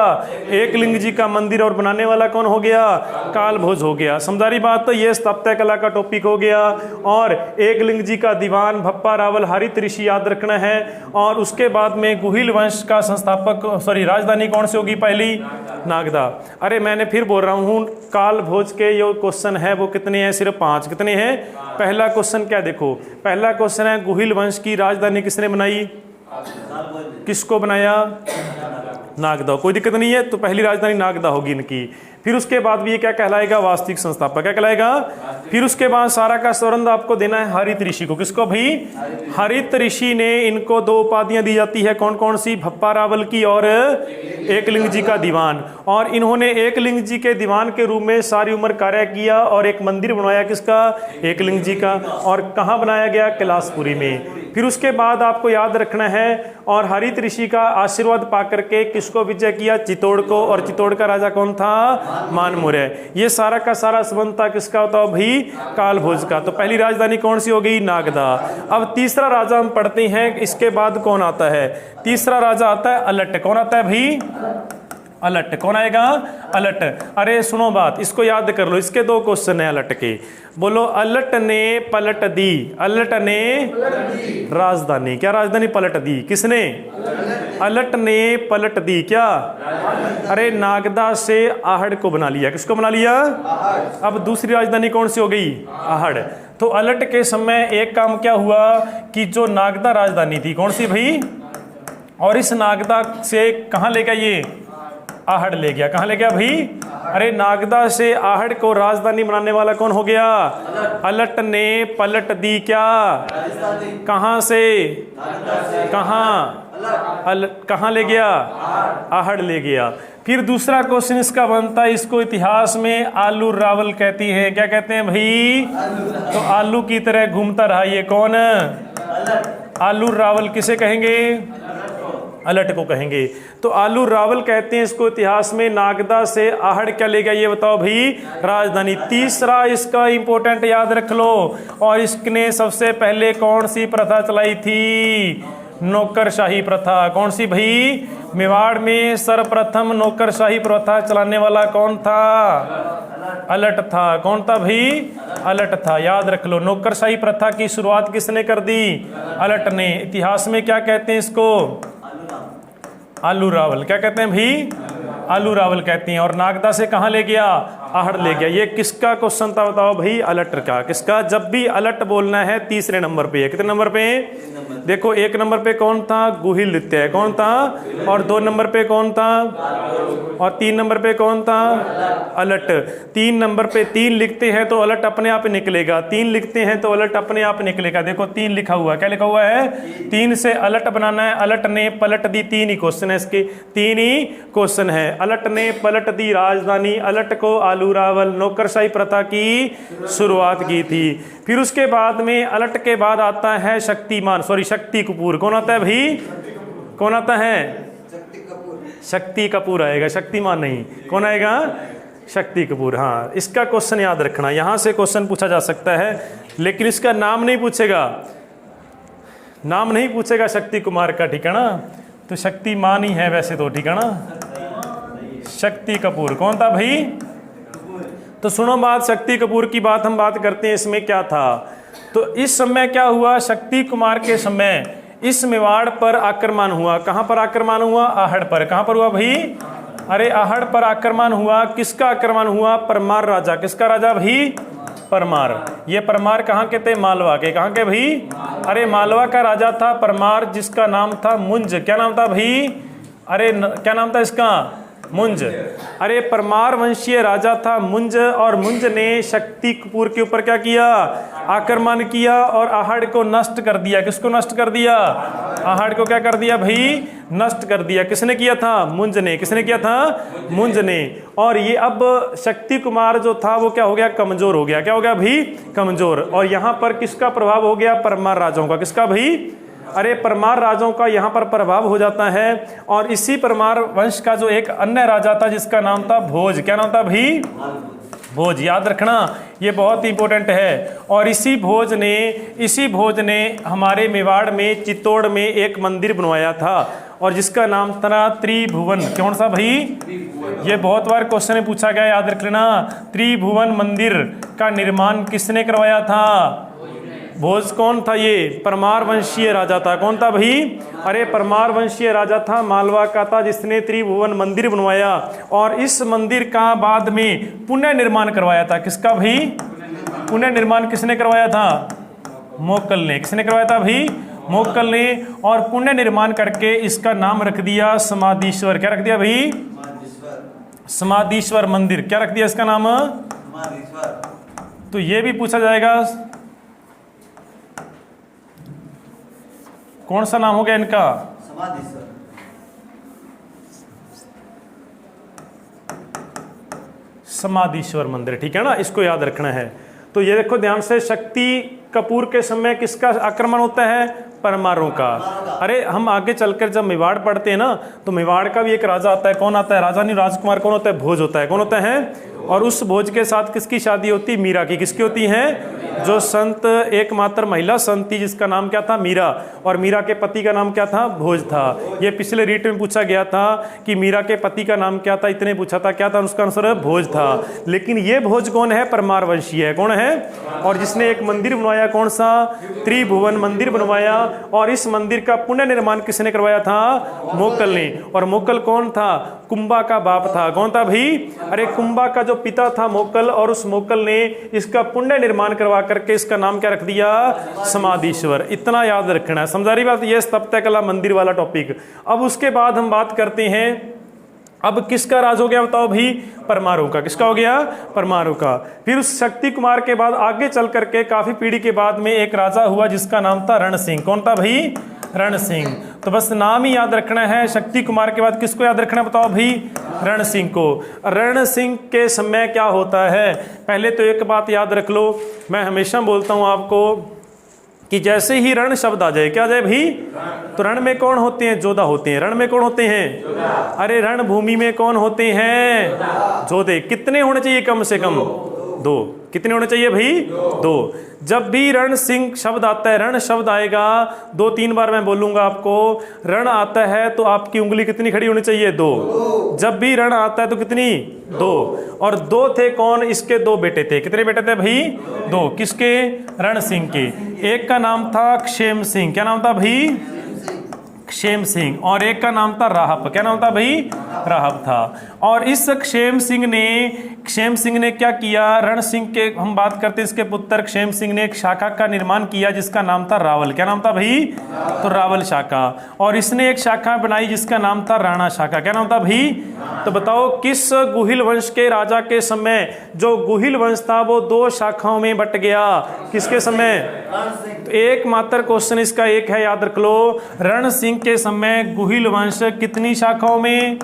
एकलिंग जी का मंदिर। और बनाने वाला कौन हो गया? कालभोज हो गया। समझारी बात। तो ये स्थापत्य कला का टॉपिक हो गया। और एकलिंग जी का दीवान भप्पा रावल हरित ऋषि याद रखना है। और उसके बाद में गुहिल वंश का संस्थापक, राजधानी कौन सी होगी? पहली नागदा। अरे मैंने फिर बोल रहा हूँ, कालभोज के जो क्वेश्चन है वो कितने हैं? सिर्फ 5। कितने हैं? पहला क्वेश्चन क्या देखो, पहला क्वेश्चन है गुहिल वंश की राजधानी किसने बनाई? किसको बनाया? नागदा। कोई दिक्कत नहीं है, तो पहली राजधानी नागदा होगी इनकी। फिर उसके बाद भी ये क्या कहलाएगा? वास्तविक संस्थापक। क्या कहलाएगा? फिर उसके बाद सारा का सौरंद आपको देना है हरित ऋषि को। किसको भाई? हरित ऋषि ने। इनको 2 उपाधियां दी जाती है। कौन कौन सी? भप्पा रावल की और एकलिंग जी का दीवान। और इन्होंने एकलिंग जी के दीवान के रूप में सारी उम्र कार्य किया और एक मंदिर बनवाया। किसका? एकलिंग जी का। और कहाँ बनाया गया? कैलाशपुरी में। फिर उसके बाद आपको याद रखना है, और हरित ऋषि का आशीर्वाद पा करके किसको विजय किया? चित्तौड़ को। और चित्तौड़ का राजा कौन था? मान मौर्य। ये सारा का सारा संबंध था किसका होता है भाई? कालभोज का। तो पहली राजधानी कौन सी हो गई? नागदा। अब तीसरा राजा हम पढ़ते हैं, इसके बाद कौन आता है? तीसरा राजा आता है अलट। कौन आता है भाई? अलट। कौन आएगा? अलट। अरे सुनो बात, इसको याद कर लो, इसके 2 क्वेश्चन है अलट के। बोलो, अलट ने पलट दी। अलट ने राजधानी, क्या राजधानी पलट दी? किसने? अलट ने पलट दी। क्या? अरे नागदा से आहड़ को बना लिया। किसको बना लिया? अब दूसरी राजधानी कौन सी हो गई? आहड़। तो अलट के समय एक काम क्या हुआ कि जो नागदा राजधानी थी, कौन सी भाई? और इस नागदा से कहाँ ले गया? ये आहड़ ले गया। कहाँ ले गया भाई? अरे नागदा से आहड़ को राजधानी बनाने वाला कौन हो गया? अलट ने पलट दी। क्या? कहाँ से? कहाँ? कहाँ ले गया? आहड़ ले गया। फिर दूसरा क्वेश्चन इसका बनता है, इसको इतिहास में आलू रावल कहती है। क्या कहते हैं भाई? तो आलू की तरह घूमता रहा ये कौन? आलू रावल। किसे कहेंगे? अलट को कहेंगे। तो आलू रावल कहते हैं इसको इतिहास में। नागदा से आहड़ क्या ले गया ये बताओ भाई? राजधानी। तीसरा इसका इंपॉर्टेंट याद रख लो, और इसने सबसे पहले कौन सी प्रथा चलाई थी? नौकरशाही प्रथा। कौन सी भाई? मेवाड़ में सर्वप्रथम नौकरशाही प्रथा चलाने वाला कौन था? अलट था। कौन था भाई? अलट था। याद रख लो, नौकरशाही प्रथा की शुरुआत किसने कर दी? अलट ने। इतिहास में क्या कहते हैं इसको? आलू रावल। क्या कहते हैं भाई? आलू रावल कहते हैं। और नागदा से कहाँ ले गया? आहड़ ले गया। ये किसका क्वेश्चन था बताओ भाई? अलट का। किसका? जब भी अलट बोलना है तीसरे नंबर पे है। कितने नंबर पे? देखो, 1 नंबर पे कौन था? गुहिल द्वितीय। कौन था? और 2 नंबर पे कौन था? और 3 नंबर पे कौन था? अलट। 3 नंबर पे 3 लिखते हैं तो अलट अपने आप निकलेगा। 3 लिखते हैं तो अलट अपने आप निकलेगा। देखो 3 लिखा हुआ है। क्या लिखा हुआ है? 3 से अलट बनाना है। अलट ने पलट दी। 3 ही क्वेश्चन है इसके, 3 ही क्वेश्चन है। अलट ने पलट दी राजधानी। अलट को आलू रावल नौकरशाही प्रथा की शुरुआत की थी। फिर उसके बाद में अलट के बाद आता है शक्तिमान, शक्ति कपूर। कौन आता है भाई? कौन आता है? शक्ति कपूर। शक्ति कपूर आएगा, शक्तिमान नहीं। कौन आएगा? शक्ति कपूर। हाँ, इसका क्वेश्चन याद रखना, यहाँ से क्वेश्चन पूछा जा सकता है, लेकिन इसका नाम नहीं पूछेगा, नाम नहीं पूछेगा शक्ति कुमार का, ठीक है ना। तो शक्तिमान ही है वैसे तो, ठीक है ना। शक्ति कपूर कौन था भाई? तो सुनो बात, शक्ति कपूर की बात हम बात करते हैं। इसमें क्या था? तो इस समय क्या हुआ, शक्ति कुमार के समय इस मेवाड़ पर आक्रमण हुआ। कहाँ पर आक्रमण हुआ? आहड़ पर। कहाँ पर हुआ भाई? अरे आहड़ पर आक्रमण हुआ। किसका आक्रमण हुआ? परमार राजा। किसका राजा भाई? परमार। ये परमार कहाँ के थे? मालवा के। कहाँ के भाई? अरे मालवा का राजा था परमार, जिसका नाम था मुंज। क्या नाम था भाई? अरे क्या नाम था इसका? मुंज। अरे परमार वंशीय राजा था मुंज, और मुंज ने शक्ति कपूर के ऊपर क्या किया? आक्रमण किया और आहड़ को नष्ट कर दिया। किसको नष्ट कर दिया? आहड़ को क्या कर दिया भाई? नष्ट कर दिया। किसने किया था? मुंज ने। किसने किया था? मुंज ने। और ये अब शक्ति कुमार जो था वो क्या हो गया? कमजोर हो गया। क्या हो गया भाई? कमजोर। और यहाँ पर किसका प्रभाव हो गया? परमार राजाओं का। किसका भाई? अरे परमार राजाओं का यहाँ पर प्रभाव हो जाता है। और इसी परमार वंश का जो एक अन्य राजा था जिसका नाम था भोज। क्या नाम था भाई? भोज। याद रखना, ये बहुत इंपॉर्टेंट है। और इसी भोज ने हमारे मेवाड़ में चित्तौड़ में एक मंदिर बनवाया था, और जिसका नाम था त्रिभुवन। कौन सा भाई? ये बहुत बार क्वेश्चन में पूछा गया, याद रख लेना। त्रिभुवन मंदिर का निर्माण किसने करवाया था? भोज। कौन था ये? परमार वंशीय राजा था। कौन था भाई? अरे परमार वंशीय राजा था, मालवा का था, जिसने त्रिभुवन मंदिर बनवाया। और इस मंदिर का बाद में पुनः निर्माण करवाया था। किसका भाई? पुनः निर्माण किसने करवाया था? मोक्कल ने। किसने करवाया था भाई? मोक्कल ने। और पुनः निर्माण करके इसका नाम रख दिया समाधीश्वर। क्या रख दिया भाई? समाधीश्वर मंदिर। क्या रख दिया इसका नाम? समाधीश्वर। तो ये भी पूछा जाएगा, कौन सा नाम हो गया इनका? समाधीश्वर। समाधीश्वर मंदिर, ठीक है ना। इसको याद रखना है। तो ये देखो ध्यान से, शक्ति कपूर के समय किसका आक्रमण होता है? परमारों का। अरे हम आगे चलकर जब मेवाड़ पढ़ते हैं ना, तो मेवाड़ का भी एक राजा आता है। कौन आता है? राजा नहीं, राजकुमार कौन होता है? भोज होता है। कौन होता है? और उस भोज के साथ किसकी शादी होती? मीरा की। किसकी होती है? जो संत एकमात्र महिला संत थी जिसका नाम क्या था? मीरा। और मीरा के पति का नाम क्या था? भोज था। ये पिछले रीट में पूछा गया था कि मीरा के पति का नाम क्या था, इतने पूछा था। क्या था? उसका आंसर भोज था। लेकिन ये भोज कौन है? परमार वंशीय है। कौन है? और जिसने एक मंदिर बनवाया, कौन सा? त्रिभुवन मंदिर बनवाया। और इस मंदिर का पुनः निर्माण किसने करवाया था? मोक्कल ने। और मोक्कल कौन था? कुंभा का बाप था। कौन था भाई? अरे कुंभा का जो पिता था मोक्कल, और उस मोक्कल ने इसका पुण्य निर्माण करवा करके इसका नाम क्या रख दिया? समाधीश्वर। इतना याद रखना है। समझा रही बात? ये स्थापत्य कला मंदिर वाला टॉपिक। अब उसके बाद हम बात करते हैं, अब किसका राज हो गया बताओ भाई? परमारों का। किसका हो गया? परमारों का। फिर उस शक्ति कुमार के बाद आगे चल करके काफी पीढ़ी के बाद में एक राजा हुआ जिसका नाम था रण सिंह। कौन था भाई? रण सिंह। तो बस नाम ही याद रखना है। शक्ति कुमार के बाद किसको याद रखना बताओ भाई? रण सिंह को। रण सिंह के समय क्या होता है? पहले तो एक बात याद रख लो, मैं हमेशा बोलता हूं आपको कि जैसे ही रण शब्द आ जाए, क्या जाए भाई? तो रण में कौन होते हैं? जोधा होते हैं। रण में कौन होते हैं? अरे रण भूमि में कौन होते हैं? जोधे। कितने होने चाहिए? कम से कम 2। कितने होने चाहिए भाई? 2। जब भी रण सिंह शब्द आता है, रण शब्द आएगा 2-3 बार मैं बोलूंगा आपको, रण आता है तो आपकी उंगली कितनी खड़ी होनी चाहिए? 2। जब भी रण आता है तो कितनी? 2। और 2 थे कौन? इसके 2 बेटे थे। कितने बेटे थे भाई? 2। किसके? रण सिंह के। एक का नाम था क्षेम सिंह। क्या नाम था भाई? क्षेम सिंह। और एक का नाम था राहब। क्या नाम था भाई? राहब था। और इस क्षेम सिंह ने क्या किया? रण सिंह के हम बात करते हैं, इसके पुत्र क्षेम सिंह ने एक शाखा का निर्माण किया जिसका नाम था रावल। क्या नाम था भाई? तो रावल शाखा। और इसने एक शाखा बनाई जिसका नाम था राणा शाखा। क्या नाम था भाई? तो बताओ किस गुहिल वंश के राजा के समय जो गुहिल वंश था वो 2 शाखाओं में बट गया? किसके समय? तो एकमात्र क्वेश्चन इसका एक है, याद रख लो। रण सिंह के समय गुहिल वंश कितनी शाखाओं में?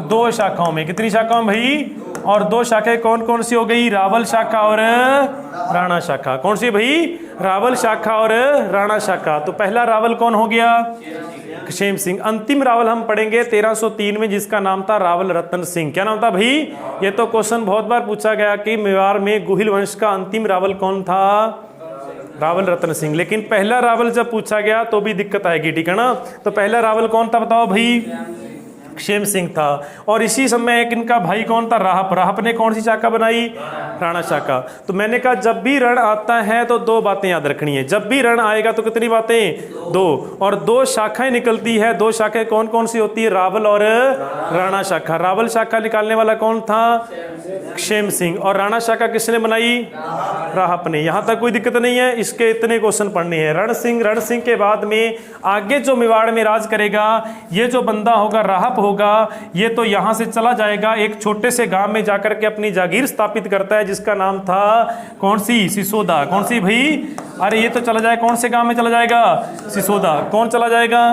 2 शाखाओं में। कितनी शाखाओं में भाई? और 2 शाखाएं कौन कौन सी हो गई? रावल शाखा और राणा शाखा। कौन सी भाई? रावल शाखा और राणा शाखा। तो पहला रावल कौन हो गया? क्षेम सिंह। अंतिम रावल हम पढ़ेंगे 1303 में, जिसका नाम था रावल रतन सिंह। क्या नाम था भाई? ये तो क्वेश्चन बहुत बार पूछा गया कि मेवाड़ में गुहिल वंश का अंतिम रावल कौन था? रावल रतन सिंह। लेकिन पहला रावल जब पूछा गया तो भी दिक्कत आएगी, ठीक है ना। तो पहला रावल कौन था बताओ भाई? क्षेम सिंह था। और इसी समय एक इनका भाई कौन था? राहप। राहप ने कौन सी शाखा बनाई? राणा शाखा। तो मैंने कहा जब भी रण आता है तो दो बातें याद रखनी है। जब भी रण आएगा तो कितनी बातें? दो। और दो शाखाएं निकलती है। दो शाखाएं कौन कौन सी होती है? रावल और राणा शाखा। रावल शाखा निकालने वाला कौन था? क्षेम सिंह। और राणा शाखा किसने बनाई? राहप ने। यहां तक कोई दिक्कत नहीं है। इसके इतने क्वेश्चन पढ़ने हैं। रण सिंह के बाद में आगे जो मेवाड़ में राज करेगा, ये जो बंदा होगा राहप होगा, ये तो यहां से चला जाएगा, एक छोटे से गांव में जाकर के अपनी जागीर स्थापित करता है, जिसका नाम था कौन सी? सिसोदा। कौन सी भाई? अरे ये तो चला जाए, कौन से गांव में चला जाएगा? सिसोदा। कौन चला जाएगा?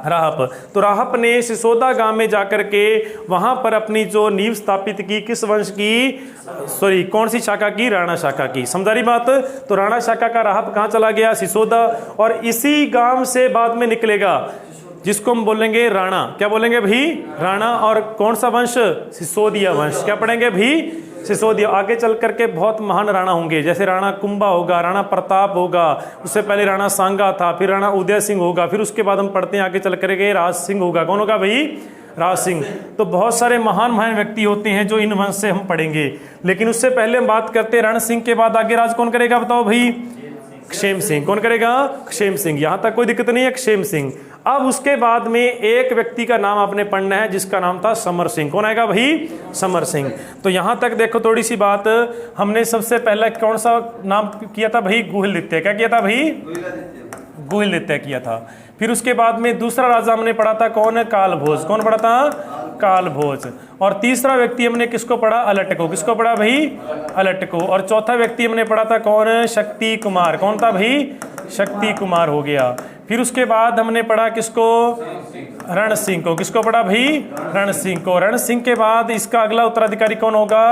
राहप। तो राहप ने सिसोदा गांव में जाकर के वहां पर अपनी जो नींव स्थापित की, किस वंश की? सॉरी, कौन सी शाखा की? राणा शाखा की। समझा रही बात? तो राणा शाखा का राहप कहां चला गया? सिसोदा। और इसी गांव से बाद में निकलेगा जिसको हम बोलेंगे राणा। क्या बोलेंगे भाई? राणा। और कौन सा वंश? सिसोदिया वंश। क्या पढ़ेंगे भाई? सिसोदिया। आगे चल करके बहुत महान राणा होंगे, जैसे राणा कुंभा होगा, राणा प्रताप होगा, उससे पहले राणा सांगा था, फिर राणा उदय सिंह होगा, फिर उसके बाद हम पढ़ते हैं आगे चल करके राज सिंह होगा। कौन होगा भाई? राज सिंह। तो बहुत सारे महान व्यक्ति होते हैं जो इन वंश से हम पढ़ेंगे। लेकिन उससे पहले हम बात करते हैं रण सिंह के बाद आगे राज कौन करेगा बताओ भाई? क्षेम सिंह। कौन करेगा? क्षेम सिंह। यहां तक कोई दिक्कत नहीं है, क्षेम सिंह। अब उसके बाद में एक व्यक्ति का नाम आपने पढ़ना है, जिसका नाम था समर सिंह। कौन आएगा भाई? समर सिंह। तो यहां तक देखो थोड़ी सी बात, हमने सबसे पहले कौन सा नाम किया था भाई? गुहिलदित्य। क्या किया था भाई? गुहिलदित्य किया था। फिर उसके बाद में दूसरा राजा हमने पढ़ा था कौन? कालभोज। कौन पढ़ा था? कालभोज। और तीसरा व्यक्ति हमने किसको पढ़ा? अलट को। किसको पढ़ा भाई? अलट को। और चौथा व्यक्ति हमने पढ़ा था कौन? शक्ति कुमार। कौन था भाई? शक्ति कुमार हो गया। फिर उसके बाद हमने पढ़ा किसको? रण सिंह को। किसको पढ़ा भाई? रण सिंह को। रण सिंह के बाद इसका अगला उत्तराधिकारी कौन होगा?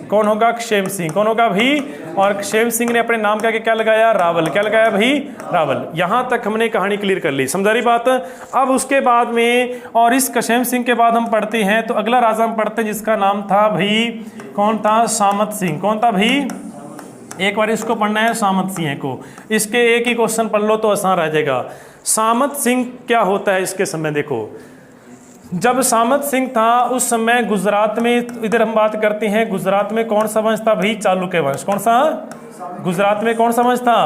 कौन होगा? क्षेम सिंह। कौन होगा भाई? और क्षेम सिंह ने अपने नाम का क्या लगाया? रावल। क्या लगाया भाई? रावल। यहां तक हमने कहानी क्लियर कर ली। समझा रही बात? अब उसके बाद में और इस क्षेम सिंह के बाद हम पढ़ते हैं, तो अगला राजा हम पढ़ते हैं जिसका नाम था भाई कौन था? सामत सिंह। कौन था भाई? एक बार इसको पढ़ना है, सामत सिंह को। इसके एक ही क्वेश्चन पढ़ लो तो आसान रह जाएगा। सामत सिंह क्या होता है इसके समय देखो। जब सामत सिंह था उस समय गुजरात में, इधर हम बात करते हैं गुजरात में कौन सा वंश था भाई? चालुक्य वंश। कौन सा? गुजरात में कौन सा वंश था?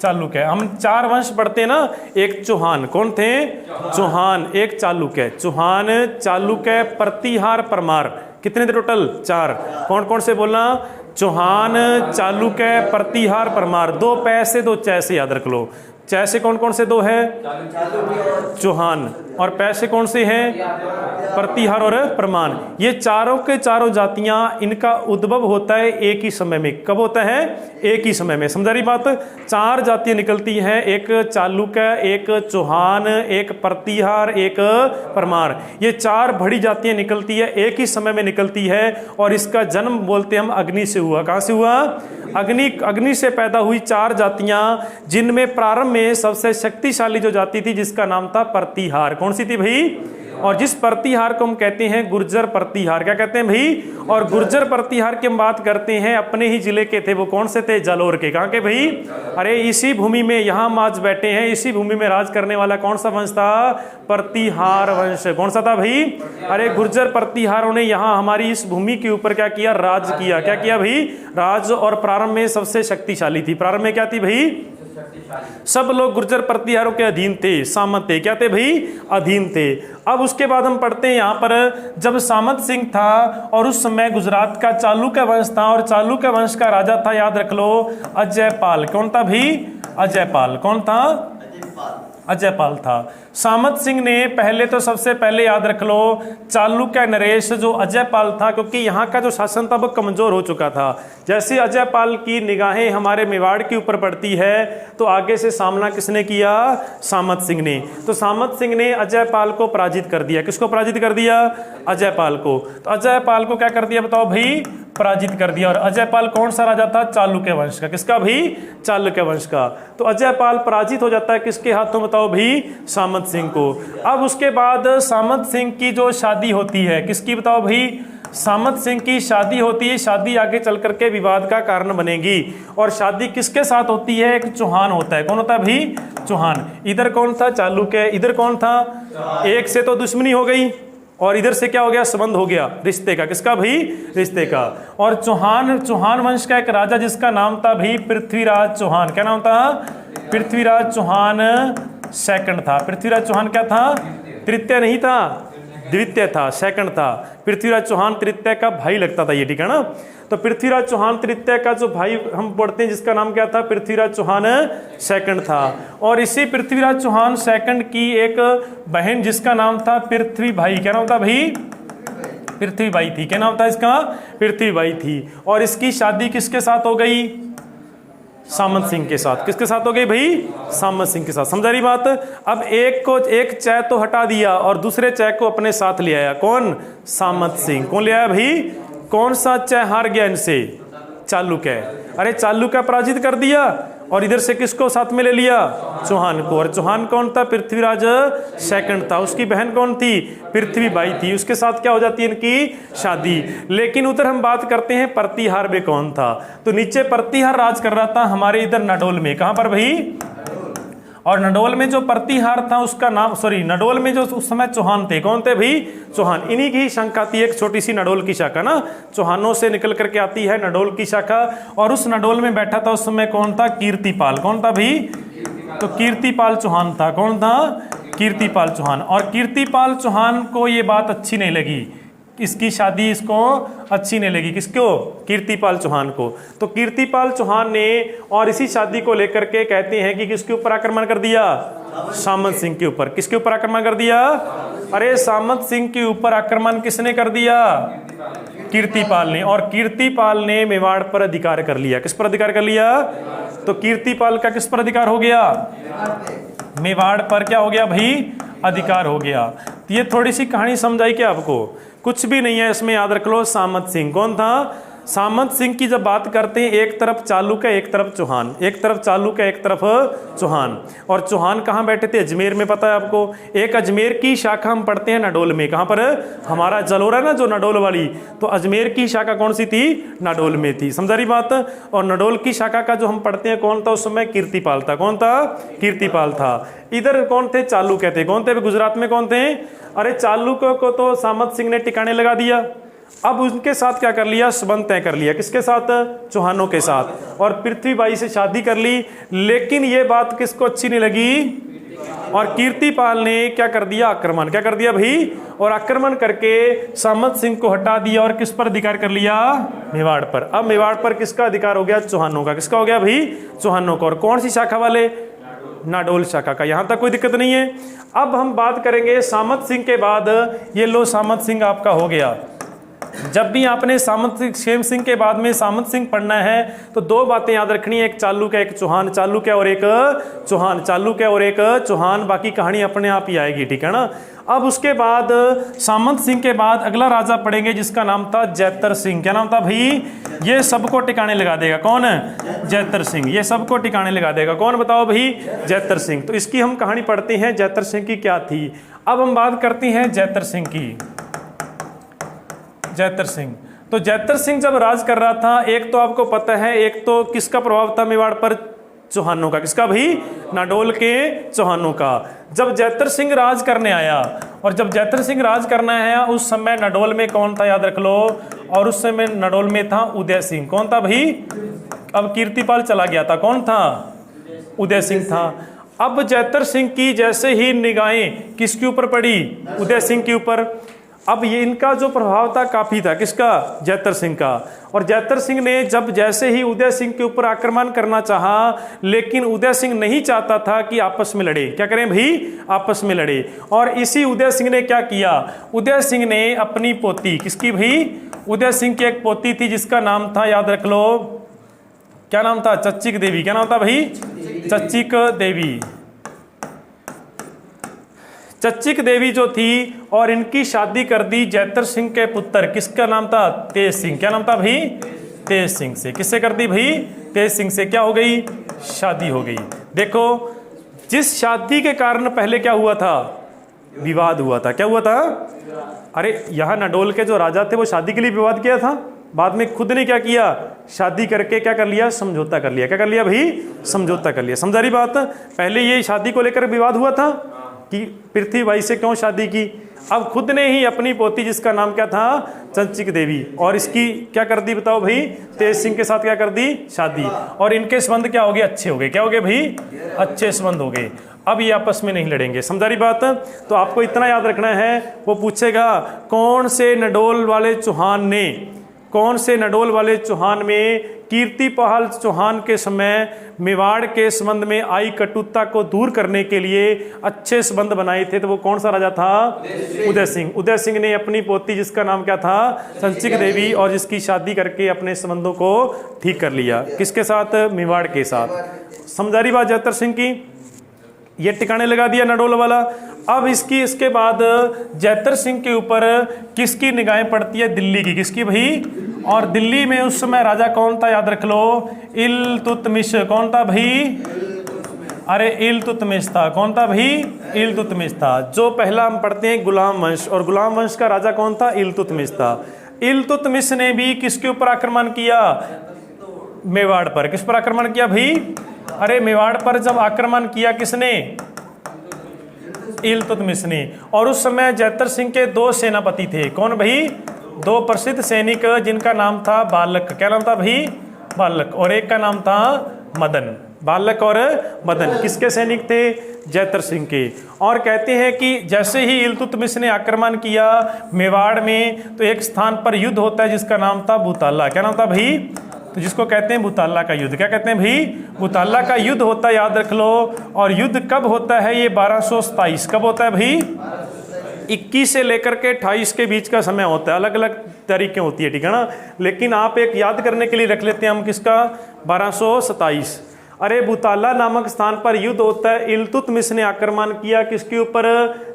चालुक्य। हम चार वंश पढ़ते हैं ना, एक चौहान। कौन थे? चौहान। एक चालुक्य। चौहान, चालुक्य, प्रतिहार, परमार। कितने थे टोटल? चार। कौन कौन से बोलना? चौहान, चालुक्य, प्रतिहार, परमार। दो पैसे दो चैसे याद रख लो। चैसे कौन कौन से दो है? चौहान। और पैसे कौन से हैं? प्रतिहार और परमान। ये चारों के चारों जातियां, इनका उद्भव होता है एक ही समय में। कब होता है? एक ही समय में। समझा रही बात? चार जातियां निकलती हैं, एक चालुक्य, एक चौहान, एक प्रतिहार, एक परमार। ये चार बड़ी जातियां निकलती है, एक ही समय में निकलती है। और इसका जन्म बोलते हम अग्नि से हुआ। कहां से हुआ? अग्नि से पैदा हुई चार जातियां, जिनमें प्रारंभ में सबसे शक्तिशाली जो जाति थी जिसका नाम था प्रतिहार। कौन सी थी भाई? और जिस प्रतिहार को हम कहते हैं गुर्जर प्रतिहार। क्या कहते हैं भाई? और गुर्जर प्रतिहार की हम बात करते हैं, अपने ही जिले के थे। वो कौन से थे? जालोर के। कहां के भाई? अरे इसी भूमि में, यहां हम आज बैठे हैं, इसी भूमि में राज करने वाला कौन सा वंश था? प्रतिहार वंश। कौन सा था भाई? अरे गुर्जर प्रतिहारों ने यहां हमारी इस भूमि के ऊपर क्या किया? राज किया। क्या किया भाई? राज। और प्रारंभ में सबसे शक्तिशाली थी। प्रारंभ में क्या थी भाई? सब लोग गुर्जर प्रतिहारों के अधीन थे। सामंत थे। क्या थे भाई? अधीन थे। अब उसके बाद हम पढ़ते हैं यहाँ पर, जब सामंत सिंह था और उस समय गुजरात का चालुक्य वंश था, और चालुक्य वंश का राजा था, याद रख लो, अजयपाल। कौन था भाई? अजयपाल। कौन था? अजयपाल था। सामंत सिंह ने पहले तो सबसे पहले याद रख लो, चालुक्य नरेश जो अजयपाल था, क्योंकि यहाँ का जो शासन था वो कमजोर हो चुका था। जैसे अजयपाल की निगाहें हमारे मेवाड़ के ऊपर पड़ती है, तो आगे से सामना किसने किया? सामंत सिंह ने। तो सामंत सिंह ने अजयपाल को पराजित कर दिया। किसको पराजित कर दिया? अजयपाल को। तो अजयपाल को क्या कर दिया बताओ भाई? पराजित कर दिया। और अजयपाल कौन सा राजा था? चालुक्य वंश का। किसका भी? चालुक्य वंश का। तो अजयपाल पराजित हो जाता है किसके हाथों? बताओ भी, सामंत सिंह को। अब उसके बाद सामंत सिंह की जो शादी होती है, किसकी? बताओ भाई, सामंत सिंह की शादी होती है। शादी आगे चल करके विवाद का कारण बनेगी। और शादी किसके साथ होती है? एक चौहान होता है। कौन होता है भाई? चौहान। इधर कौन था? चालुक्य। इधर कौन था? एक से तो दुश्मनी हो गई और इधर से क्या हो गया? संबंध हो गया रिश्ते का। किसका भाई? रिश्ते का। और चौहान वंश का एक राजा जिसका नाम था भाई पृथ्वीराज चौहान। क्या नाम था? पृथ्वीराज चौहान सेकंड था। पृथ्वीराज चौहान क्या था? तृतीय नहीं था, द्वितीय था, सेकंड था। पृथ्वीराज चौहान तृतीय का भाई लगता था ये, ठीक है ना। तो पृथ्वीराज चौहान तृतीय का जो भाई हम पढ़ते हैं जिसका नाम क्या था? पृथ्वीराज चौहान सेकंड था। और इसी पृथ्वीराज चौहान सेकंड की एक बहन जिसका नाम था पृथ्वीबाई। क्या नाम था भाई? पृथ्वीबाई थी। क्या नाम था इसका? पृथ्वीबाई थी। और इसकी शादी किसके साथ हो गई? सामंत सिंह के साथ। किसके साथ हो गई भाई? सामंत सिंह के साथ। समझा रही बात? अब एक चय तो हटा दिया और दूसरे चय को अपने साथ ले आया। कौन? सामंत सिंह। कौन ले आया भाई? कौन सा चय हार गया इनसे? चालुक्य। अरे चालुक्य पराजित कर दिया और इधर से किसको साथ में ले लिया? चौहान को। और चौहान कौन था? पृथ्वीराज सेकंड था। उसकी बहन कौन थी? पृथ्वीबाई थी। उसके साथ क्या हो जाती है इनकी? शादी। लेकिन उधर हम बात करते हैं प्रतिहार में कौन था? तो नीचे प्रतिहार राज कर रहा था हमारे इधर नडोल में। कहां पर भाई? और नडोल में जो प्रतिहार था उसका नाम, नडोल में जो उस समय चौहान थे, कौन थे भाई? चौहान। इन्हीं की शाखा थी एक छोटी सी नडोल की शाखा ना, चौहानों से निकल करके आती है नडोल की शाखा। और उस नडोल में बैठा था उस समय कौन था? कीर्तिपाल। कौन था भाई? तो कीर्तिपाल चौहान था। कौन था? कीर्तिपाल चौहान। और कीर्तिपाल चौहान को ये बात अच्छी नहीं लगी, इसकी शादी इसको अच्छी नहीं लगी। किसको? कीर्तिपाल चौहान को। तो कीर्तिपाल चौहान ने और इसी शादी को लेकर के कहते हैं कि किसके ऊपर आक्रमण कर दिया? सामंत सिंह के ऊपर। किसके ऊपर आक्रमण कर दिया? अरे सामंत सिंह के ऊपर आक्रमण किसने कर दिया? कीर्तिपाल ने। और कीर्तिपाल ने मेवाड़ पर अधिकार कर लिया। किस पर अधिकार कर लिया? तो कीर्तिपाल का किस पर अधिकार हो गया? मेवाड़ पर क्या हो गया भाई? अधिकार हो गया। तो ये थोड़ी सी कहानी समझाई क्या आपको? कुछ भी नहीं है इसमें, याद रख लो। सामंत सिंह कौन था? सामंत सिंह की जब बात करते हैं, एक तरफ चालुक्य एक तरफ चौहान, एक तरफ चालुक्य एक तरफ चौहान। और चौहान कहाँ बैठे थे? अजमेर में। पता है आपको? एक अजमेर की शाखा हम पढ़ते हैं नडोल में। कहाँ पर? हमारा जलोरा ना जो नडोल वाली, तो अजमेर की शाखा कौन सी थी? नडोल में थी। समझा रही बात? और नडोल की शाखा का जो हम पढ़ते हैं कौन था उस समय? कीर्तिपाल था। कौन था? कीर्तिपाल था। इधर कौन थे? चालुक्य थे। कौन थे? गुजरात में कौन थे? अरे चालुक्य को तो सामंत सिंह ने टिकाने लगा दिया। अब उनके साथ क्या कर लिया? संबंध तय कर लिया। किसके साथ? चौहानों के साथ। और पृथ्वीबाई से शादी कर ली। लेकिन ये बात किसको अच्छी नहीं लगी? और कीर्तिपाल ने क्या कर दिया? आक्रमण। क्या कर दिया भाई? और आक्रमण करके सामंत सिंह को हटा दिया और किस पर अधिकार कर लिया? मेवाड़ पर। अब मेवाड़ पर किसका अधिकार हो गया? चौहानों का। किसका हो गया भाई? चौहानों का। और कौन सी शाखा वाले? नाडोल शाखा का। यहां तक कोई दिक्कत नहीं है। अब हम बात करेंगे सामंत सिंह के बाद। ये लो, सामंत सिंह आपका हो गया। जब भी आपने क्षेम सिंह के बाद में सामंत सिंह पढ़ना है तो दो बातें याद रखनी है, एक चालुक्य एक चौहान, चालुक्य और एक चौहान, चालुक्य और एक चौहान। बाकी कहानी अपने आप ही आएगी, ठीक है ना। अब उसके बाद सामंत सिंह के बाद अगला राजा पढ़ेंगे जिसका नाम था जैतर सिंह। क्या नाम था भाई? ये सबको टिकाने लगा देगा। कौन है? जैतर सिंह। ये सबको टिकाने लगा देगा। कौन? बताओ भाई? जैतर सिंह। तो इसकी हम कहानी पढ़ते हैं जैतर सिंह की क्या थी। अब हम बात करते हैं जैतर सिंह की। जैतर सिंह। तो जैतर सिंह जब राज कर रहा था, एक तो आपको पता है, एक तो किसका प्रभाव था मेवाड़ पर? चौहानों का। किसका भाई? नाडोल के चौहानों का। जब जैतर सिंह राज करने आया, और जब जैतर सिंह राज करना आया उस समय नडोल में कौन था? याद रख लो। और उस समय नडोल में था उदय सिंह। कौन था भाई? अब कीर्तिपाल चला गया था। कौन था? उदय सिंह था। अब जैतर सिंह की जैसे ही निगाहें किसके ऊपर पड़ी? उदय सिंह के ऊपर। अब ये इनका जो प्रभाव था काफी था। किसका? जैतर सिंह का। और जैतर सिंह ने जब जैसे ही उदय सिंह के ऊपर आक्रमण करना चाहा, लेकिन उदय सिंह नहीं चाहता था कि आपस में लड़े। क्या करें भाई? आपस में लड़े। और इसी उदय सिंह ने क्या किया? उदय सिंह ने अपनी पोती, किसकी भाई? उदय सिंह की एक पोती थी जिसका नाम था, याद रख लो, क्या नाम था? चच्चिक देवी। क्या नाम था भाई? चच्चिक देवी। चच्चिक देवी जो थी और इनकी शादी कर दी जैतर सिंह के पुत्र, किसका नाम था? तेज सिंह। क्या नाम था भाई? तेज सिंह से। किससे कर दी भाई? तेज सिंह से। क्या हो गई? शादी हो गई। देखो, जिस शादी के कारण पहले क्या हुआ था? विवाद हुआ था। क्या हुआ था? अरे यहाँ नडोल के जो राजा थे वो शादी के लिए विवाद किया था, बाद में खुद ने क्या किया? शादी करके क्या कर लिया? समझौता कर लिया। क्या कर लिया भाई? समझौता कर लिया। समझा रही बात? पहले ये शादी को लेकर विवाद हुआ था कि पृथ्वीबाई से क्यों शादी की। अब खुद ने ही अपनी पोती, जिसका नाम क्या था? चंचिक देवी, और इसकी क्या कर दी बताओ भाई? तेज सिंह के साथ क्या कर दी? शादी। और इनके संबंध क्या हो गए? अच्छे हो गए। क्या हो गए भाई? अच्छे संबंध हो गए। अब ये आपस में नहीं लड़ेंगे। समझा रही बात? तो आपको इतना याद रखना है, वो पूछेगा कौन से नडोल वाले चौहान ने, कौन से नडोल वाले चौहान में कीर्तिपाल चौहान के समय मेवाड़ के संबंध में आई कटुता को दूर करने के लिए अच्छे संबंध बनाए थे? तो वो कौन सा राजा था? उदय सिंह। उदय सिंह ने अपनी पोती, जिसका नाम क्या था? चंचिक देवी, और जिसकी शादी करके अपने संबंधों को ठीक कर लिया। किसके साथ? मेवाड़ के साथ। समझा रही बात जैतर सिंह की? ये टिकाने लगा दिया नडोल वाला। अब इसके बाद जैतर सिंह के ऊपर किसकी निगाहें पड़ती है? दिल्ली की। किसकी भाई? और दिल्ली में उस समय राजा कौन था? याद रख लो, इल्तुतमिश। कौन था भाई? अरे इल्तुतमिश था। कौन था भाई? इल्तुतमिश था। जो पहला हम पढ़ते हैं गुलाम वंश, और गुलाम वंश का राजा कौन था? इल्तुतमिश था। इल्तुतमिश ने भी किसके ऊपर आक्रमण किया? मेवाड़ पर। किस पर आक्रमण किया भाई? अरे मेवाड़ पर जब आक्रमण किया किसने? इल्तुतमिश ने। और उस समय जैतर सिंह के दो सेनापति थे। कौन भाई? दो प्रसिद्ध सैनिक, जिनका नाम था बालक। क्या नाम था भाई? बालक। और एक का नाम था मदन। बालक और मदन किसके सैनिक थे? जैतर सिंह के। और कहते हैं कि जैसे ही इल्तुतमिश ने आक्रमण किया मेवाड़ में, तो एक स्थान पर युद्ध होता है जिसका नाम था भूताला। क्या नाम था भाई? तो जिसको कहते हैं भूताला का युद्ध। क्या कहते हैं भाई? भूताला का युद्ध होता है, याद रख लो। और युद्ध कब होता है? ये 1227। कब होता है भाई? 21 से लेकर के 28 के बीच का समय होता है। अलग अलग तारीखें होती है, ठीक है ना? लेकिन आप एक याद करने के लिए रख लेते हैं हम, किसका? 1227। अरे भूताला नामक स्थान पर युद्ध होता है। इल्तुतमिश ने आक्रमण किया किसके ऊपर?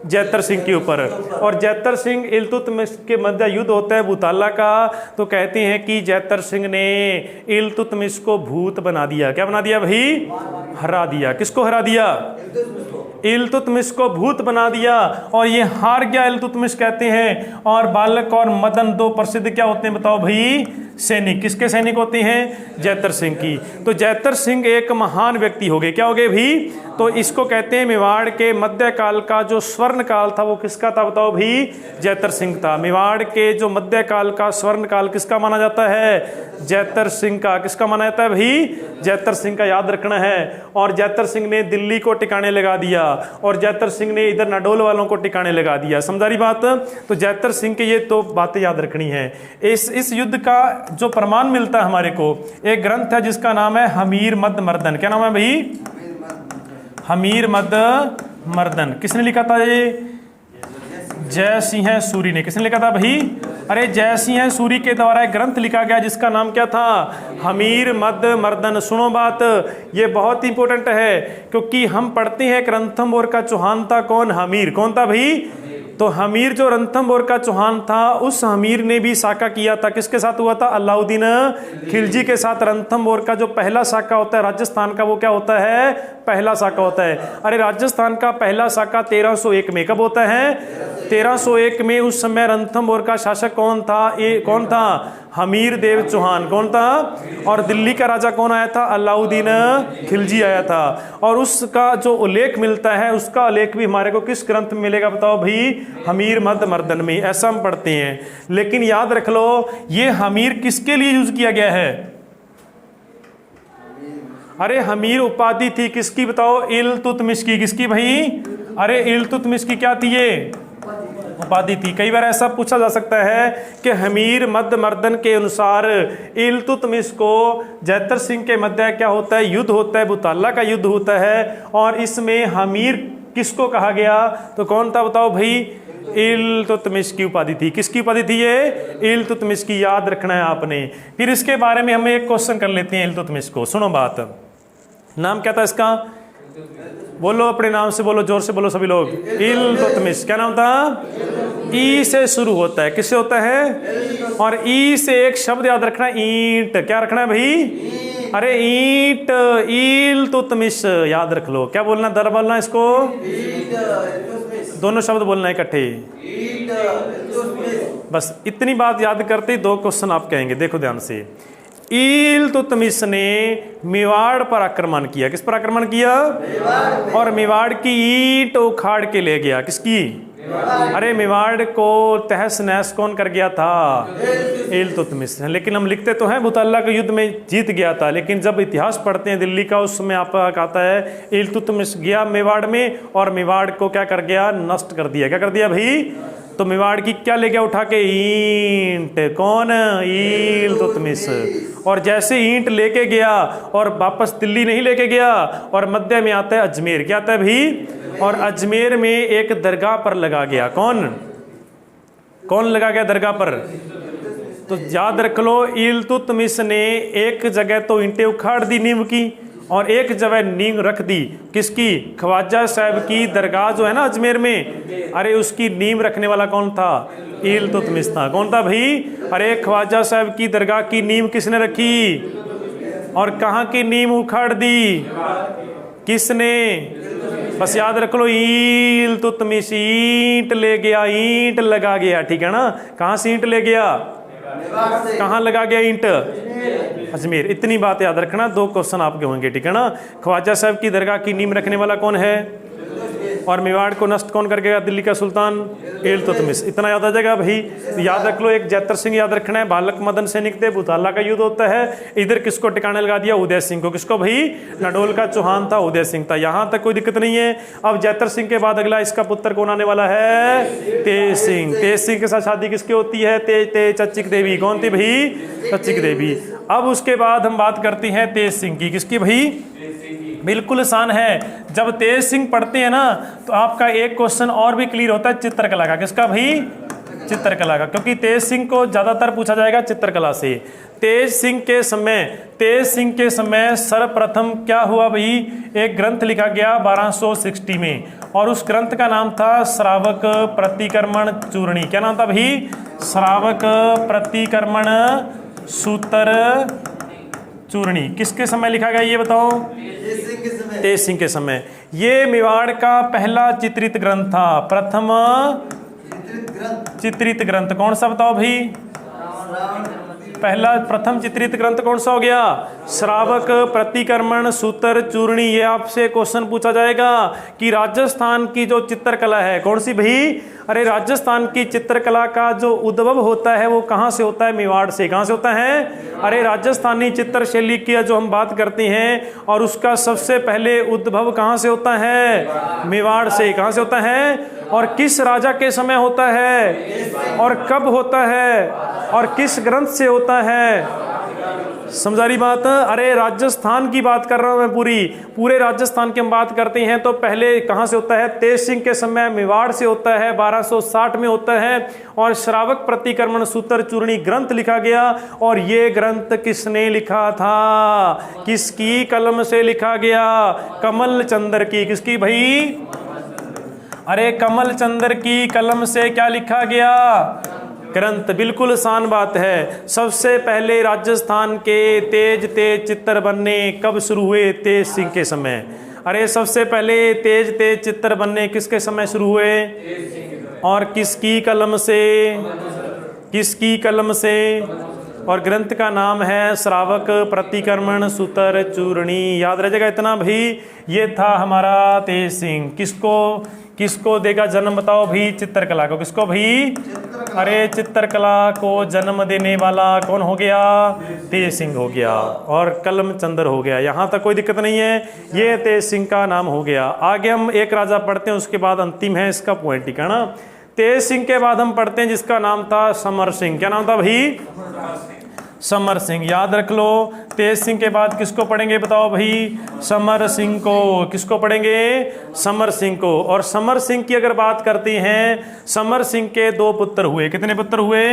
जैतर सिंह के ऊपर। और जैतर सिंह इल्तुतमिश के मध्य युद्ध होता है भूताला का। तो कहते हैं कि जैतर सिंह ने इल्तुतमिश को भूत बना दिया। क्या बना दिया भाई? हरा दिया। किसको हरा दिया? इल्तुतमिश को भूत बना दिया। और ये हार गया इल्तुतमिश कहते हैं। और बालक और मदन दो प्रसिद्ध क्या होते हैं बताओ भाई? सैनिक। किसके सैनिक होते हैं? जैतर सिंह की। तो जैतर सिंह एक महान व्यक्ति हो गए। क्या हो गए भी? तो इसको कहते हैं मेवाड़ के मध्यकाल का जो स्वर्ण काल था वो किसका था बताओ भी? जैतर सिंह था। मेवाड़ के जो मध्यकाल का स्वर्ण काल किसका माना जाता है? जैतर सिंह का। किसका माना जाता है भाई? जैतर सिंह का, याद रखना है। और जैतर सिंह ने दिल्ली को टिकाने लगा दिया, और जैतर सिंह ने इधर नडोल वालों को टिकाने लगा दिया। समझा रही बात? तो जैतर सिंह के ये तो बातें याद रखनी है। इस युद्ध का जो प्रमाण मिलता है हमारे को, एक ग्रंथ है जिसका नाम है हमीर मद मर्दन। क्या नाम है भाई? हमीर मद मर्दन। किसने लिखा था ये? जय सिंह सूरी ने। किसने लिखा था भाई? अरे जय सिंह सूरी के द्वारा एक ग्रंथ लिखा गया जिसका नाम क्या था? हमीर मद मर्दन। सुनो बात, ये बहुत इंपॉर्टेंट है, क्योंकि हम पढ़ते हैं कि रणथंभौर का चौहान था कौन? हमीर। कौन था भाई? तो हमीर जो रणथंभौर का चौहान था, उस हमीर ने भी साका किया था। किसके साथ हुआ था? अलाउद्दीन खिलजी के साथ। रणथंभौर का जो पहला साका होता है राजस्थान का, वो क्या होता है? पहला साका होता है। अरे राजस्थान का पहला साका 1301 में। कब होता है? 1301 में। उस समय रणथंभौर का शासक कौन था? कौन था? हमीर देव चौहान। कौन था? और दिल्ली का राजा कौन आया था? अलाउद्दीन खिलजी आया था। और उसका जो उल्लेख मिलता है, उसका उल्लेख भी हमारे को किस ग्रंथ में मिलेगा बताओ भाई? हमीर मद मर्दन में। ऐसा हम पढ़ते हैं। लेकिन याद रख लो, ये हमीर किसके लिए यूज किया गया है? अरे हमीर उपाधि थी किसकी बताओ? इल्तुतमिश की। किसकी भाई? अरे इल्तुतमिश की क्या थी ये? उपाधि थी। कई बार ऐसा पूछा जा सकता है कि हमीर मद मर्दन के अनुसार इल्तुतमिश को जैतर सिंह के मध्य क्या होता है? युद्ध होता है, भूताला का युद्ध होता है। और इसमें हमीर किसको कहा गया? तो कौन था बताओ भाई? इल्तुतमिश की उपाधि थी। किसकी उपाधि थी ये? इल्तुतमिश की। याद रखना है आपने। फिर इसके बारे में हम एक क्वेश्चन कर लेते हैं इल्तुतमिश को। सुनो बात, नाम क्या था इसका? बोलो अपने नाम से, बोलो जोर से, बोलो सभी लोग। इल्तुतमिश। क्या नाम था? ई से शुरू होता है। किससे होता है? और ई से एक शब्द याद रखना, ईंट। क्या रखना है भाई? अरे ईंट, इल्तुतमिश याद रख लो। क्या बोलना? दर बोलना इसको, दोनों शब्द बोलना है इकट्ठे। बस इतनी बात याद करते ही 2 क्वेश्चन आप कहेंगे। देखो ध्यान से। इल्तुतमिश ने मेवाड़ पर आक्रमण किया। किस पर आक्रमण किया? और मेवाड़ की ईंट उखाड़ के ले गया। किसकी? अरे मेवाड़ को तहस नहस कौन कर गया था? इल्तुतमिश। लेकिन हम लिखते तो हैं बुतल्ला के युद्ध में जीत गया था, लेकिन जब इतिहास पढ़ते हैं दिल्ली का, उसमें आपका आता है इल्तुतमिश गया मेवाड़ में और मेवाड़ को क्या कर गया? नष्ट कर दिया। क्या कर दिया भाई? तो मेवाड़ की क्या ले गया उठा के? ईंट। कौन? इल्तुतमिश। और जैसे ईंट लेके गया और वापस दिल्ली नहीं लेके गया, और मध्य में आता है अजमेर। क्या आता है भाई? और अजमेर में एक दरगाह पर लगा गया। कौन कौन लगा गया दरगाह पर? तो याद रख लो, इल्तुतमिश ने एक जगह तो ईंटें उखाड़ दी नीम की, और एक जगह नींव रख दी। किसकी? ख्वाजा साहब की दरगाह जो है ना अजमेर में, अरे उसकी नींव रखने वाला कौन था? इल्तुतमिश था। कौन था भाई? अरे ख्वाजा साहब की दरगाह की नींव किसने रखी? और कहाँ की नींव उखाड़ दी? किसने? बस याद रख लो, इल्तुतमिश ईंट ले गया, ईंट लगा गया। ठीक है ना? कहाँ से ईंट ले गया? कहाँ लगा गया ईंट? अजमेर। इतनी बात याद रखना, 2 क्वेश्चन आपके होंगे। ठीक है ना? ख्वाजा साहब की दरगाह की नींव रखने वाला कौन है? और मेवाड़ को नष्ट कौन कर गया? दिल्ली का सुल्तान इल्तुतमिश। इतना याद आ जाएगा भाई। याद रख लो, एक जैतर सिंह याद रखना है, बालक मदन सैनिक थे, बुताला का युद्ध होता है। इधर किसको टिकाने लगा दिया? उदय सिंह को। किसको भाई? नडोल का चौहान था, उदय सिंह था। यहां तक कोई दिक्कत नहीं है। अब जैतर सिंह के बाद अगला इसका पुत्र कौन आने वाला है? तेज सिंह। तेज सिंह के साथ शादी किसकी होती है? चच्चिक देवी। कौन थी भाई? चच्चिक देवी। अब उसके बाद हम बात करते हैं तेज सिंह की। किसकी भाई? बिल्कुल आसान है। जब तेज सिंह पढ़ते हैं ना, तो आपका एक क्वेश्चन और भी क्लियर होता है चित्रकला का। किसका भाई? चित्रकला का, क्योंकि तेज सिंह को ज्यादातर पूछा जाएगा चित्रकला से। तेज सिंह के समय सर्वप्रथम क्या हुआ भाई? एक ग्रंथ लिखा गया 1260 में, और उस ग्रंथ का नाम था श्रावक प्रतिक्रमण चूर्णी। क्या नाम था भाई? श्रावक प्रतिक्रमण सूत्र चूर्णी। किसके समय लिखा गया ये बताओ? तेज सिंह के समय। ये मेवाड़ का पहला चित्रित ग्रंथ था। प्रथम चित्रित ग्रंथ कौन सा बताओ भाई? पहला प्रथम चित्रित ग्रंथ कौन सा हो गया? श्रावक प्रतिक्रमण सूत्र चूर्णी। ये आपसे क्वेश्चन पूछा जाएगा कि राजस्थान की जो चित्रकला है कौन सी भाई? अरे राजस्थान की चित्रकला का जो उद्भव होता है वो कहाँ से होता है? मेवाड़ से। कहाँ से होता है? अरे राजस्थानी चित्र शैली की जो हम बात करते हैं, और उसका सबसे पहले उद्भव कहाँ से होता है? मेवाड़ से। कहाँ से होता है? और किस राजा के समय होता है? और कब होता है? और किस ग्रंथ से होता है? समझा रही बात? अरे राजस्थान की बात कर रहा हूं मैं, पूरे राजस्थान की हम बात करते हैं तो पहले कहां से होता है? तेज सिंह के समय मेवाड़ से होता है, 1260 में होता है। और श्रावक प्रतिक्रमण सूत्र चूर्णी ग्रंथ लिखा गया, और ये ग्रंथ किसने लिखा था? किसकी कलम से लिखा गया? कमल चंद्र की। किसकी भाई? अरे कमल चंद्र की कलम से क्या लिखा गया? ग्रंथ। बिल्कुल आसान बात है। सबसे पहले राजस्थान के तेज चित्र बनने कब शुरू हुए? तेज सिंह के समय। अरे सबसे पहले तेज चित्र बनने किसके समय शुरू हुए? और किसकी कलम से? किसकी कलम से? और ग्रंथ का नाम है श्रावक प्रतिक्रमण सूत्र चूर्णी। याद रह जाएगा इतना भाई। ये था हमारा तेज सिंह। किसको देगा जन्म बताओ भाई? चित्रकला को। किसको भाई? अरे चित्रकला को जन्म देने वाला कौन हो गया? तेज सिंह हो गया, और कलम चंद्र हो गया। यहाँ तक कोई दिक्कत नहीं है। ये तेज सिंह का नाम हो गया। आगे हम एक राजा पढ़ते हैं, उसके बाद अंतिम है इसका पॉइंट। ठीक है ना? तेज सिंह के बाद हम पढ़ते हैं जिसका नाम था समर सिंह। क्या नाम था भाई? समर सिंह। याद रख लो, तेज सिंह के बाद किसको पढ़ेंगे बताओ भाई? समर सिंह को। किसको पढ़ेंगे? समर सिंह को। और समर सिंह की अगर बात करते हैं, समर सिंह के 2 पुत्र हुए। कितने पुत्र हुए?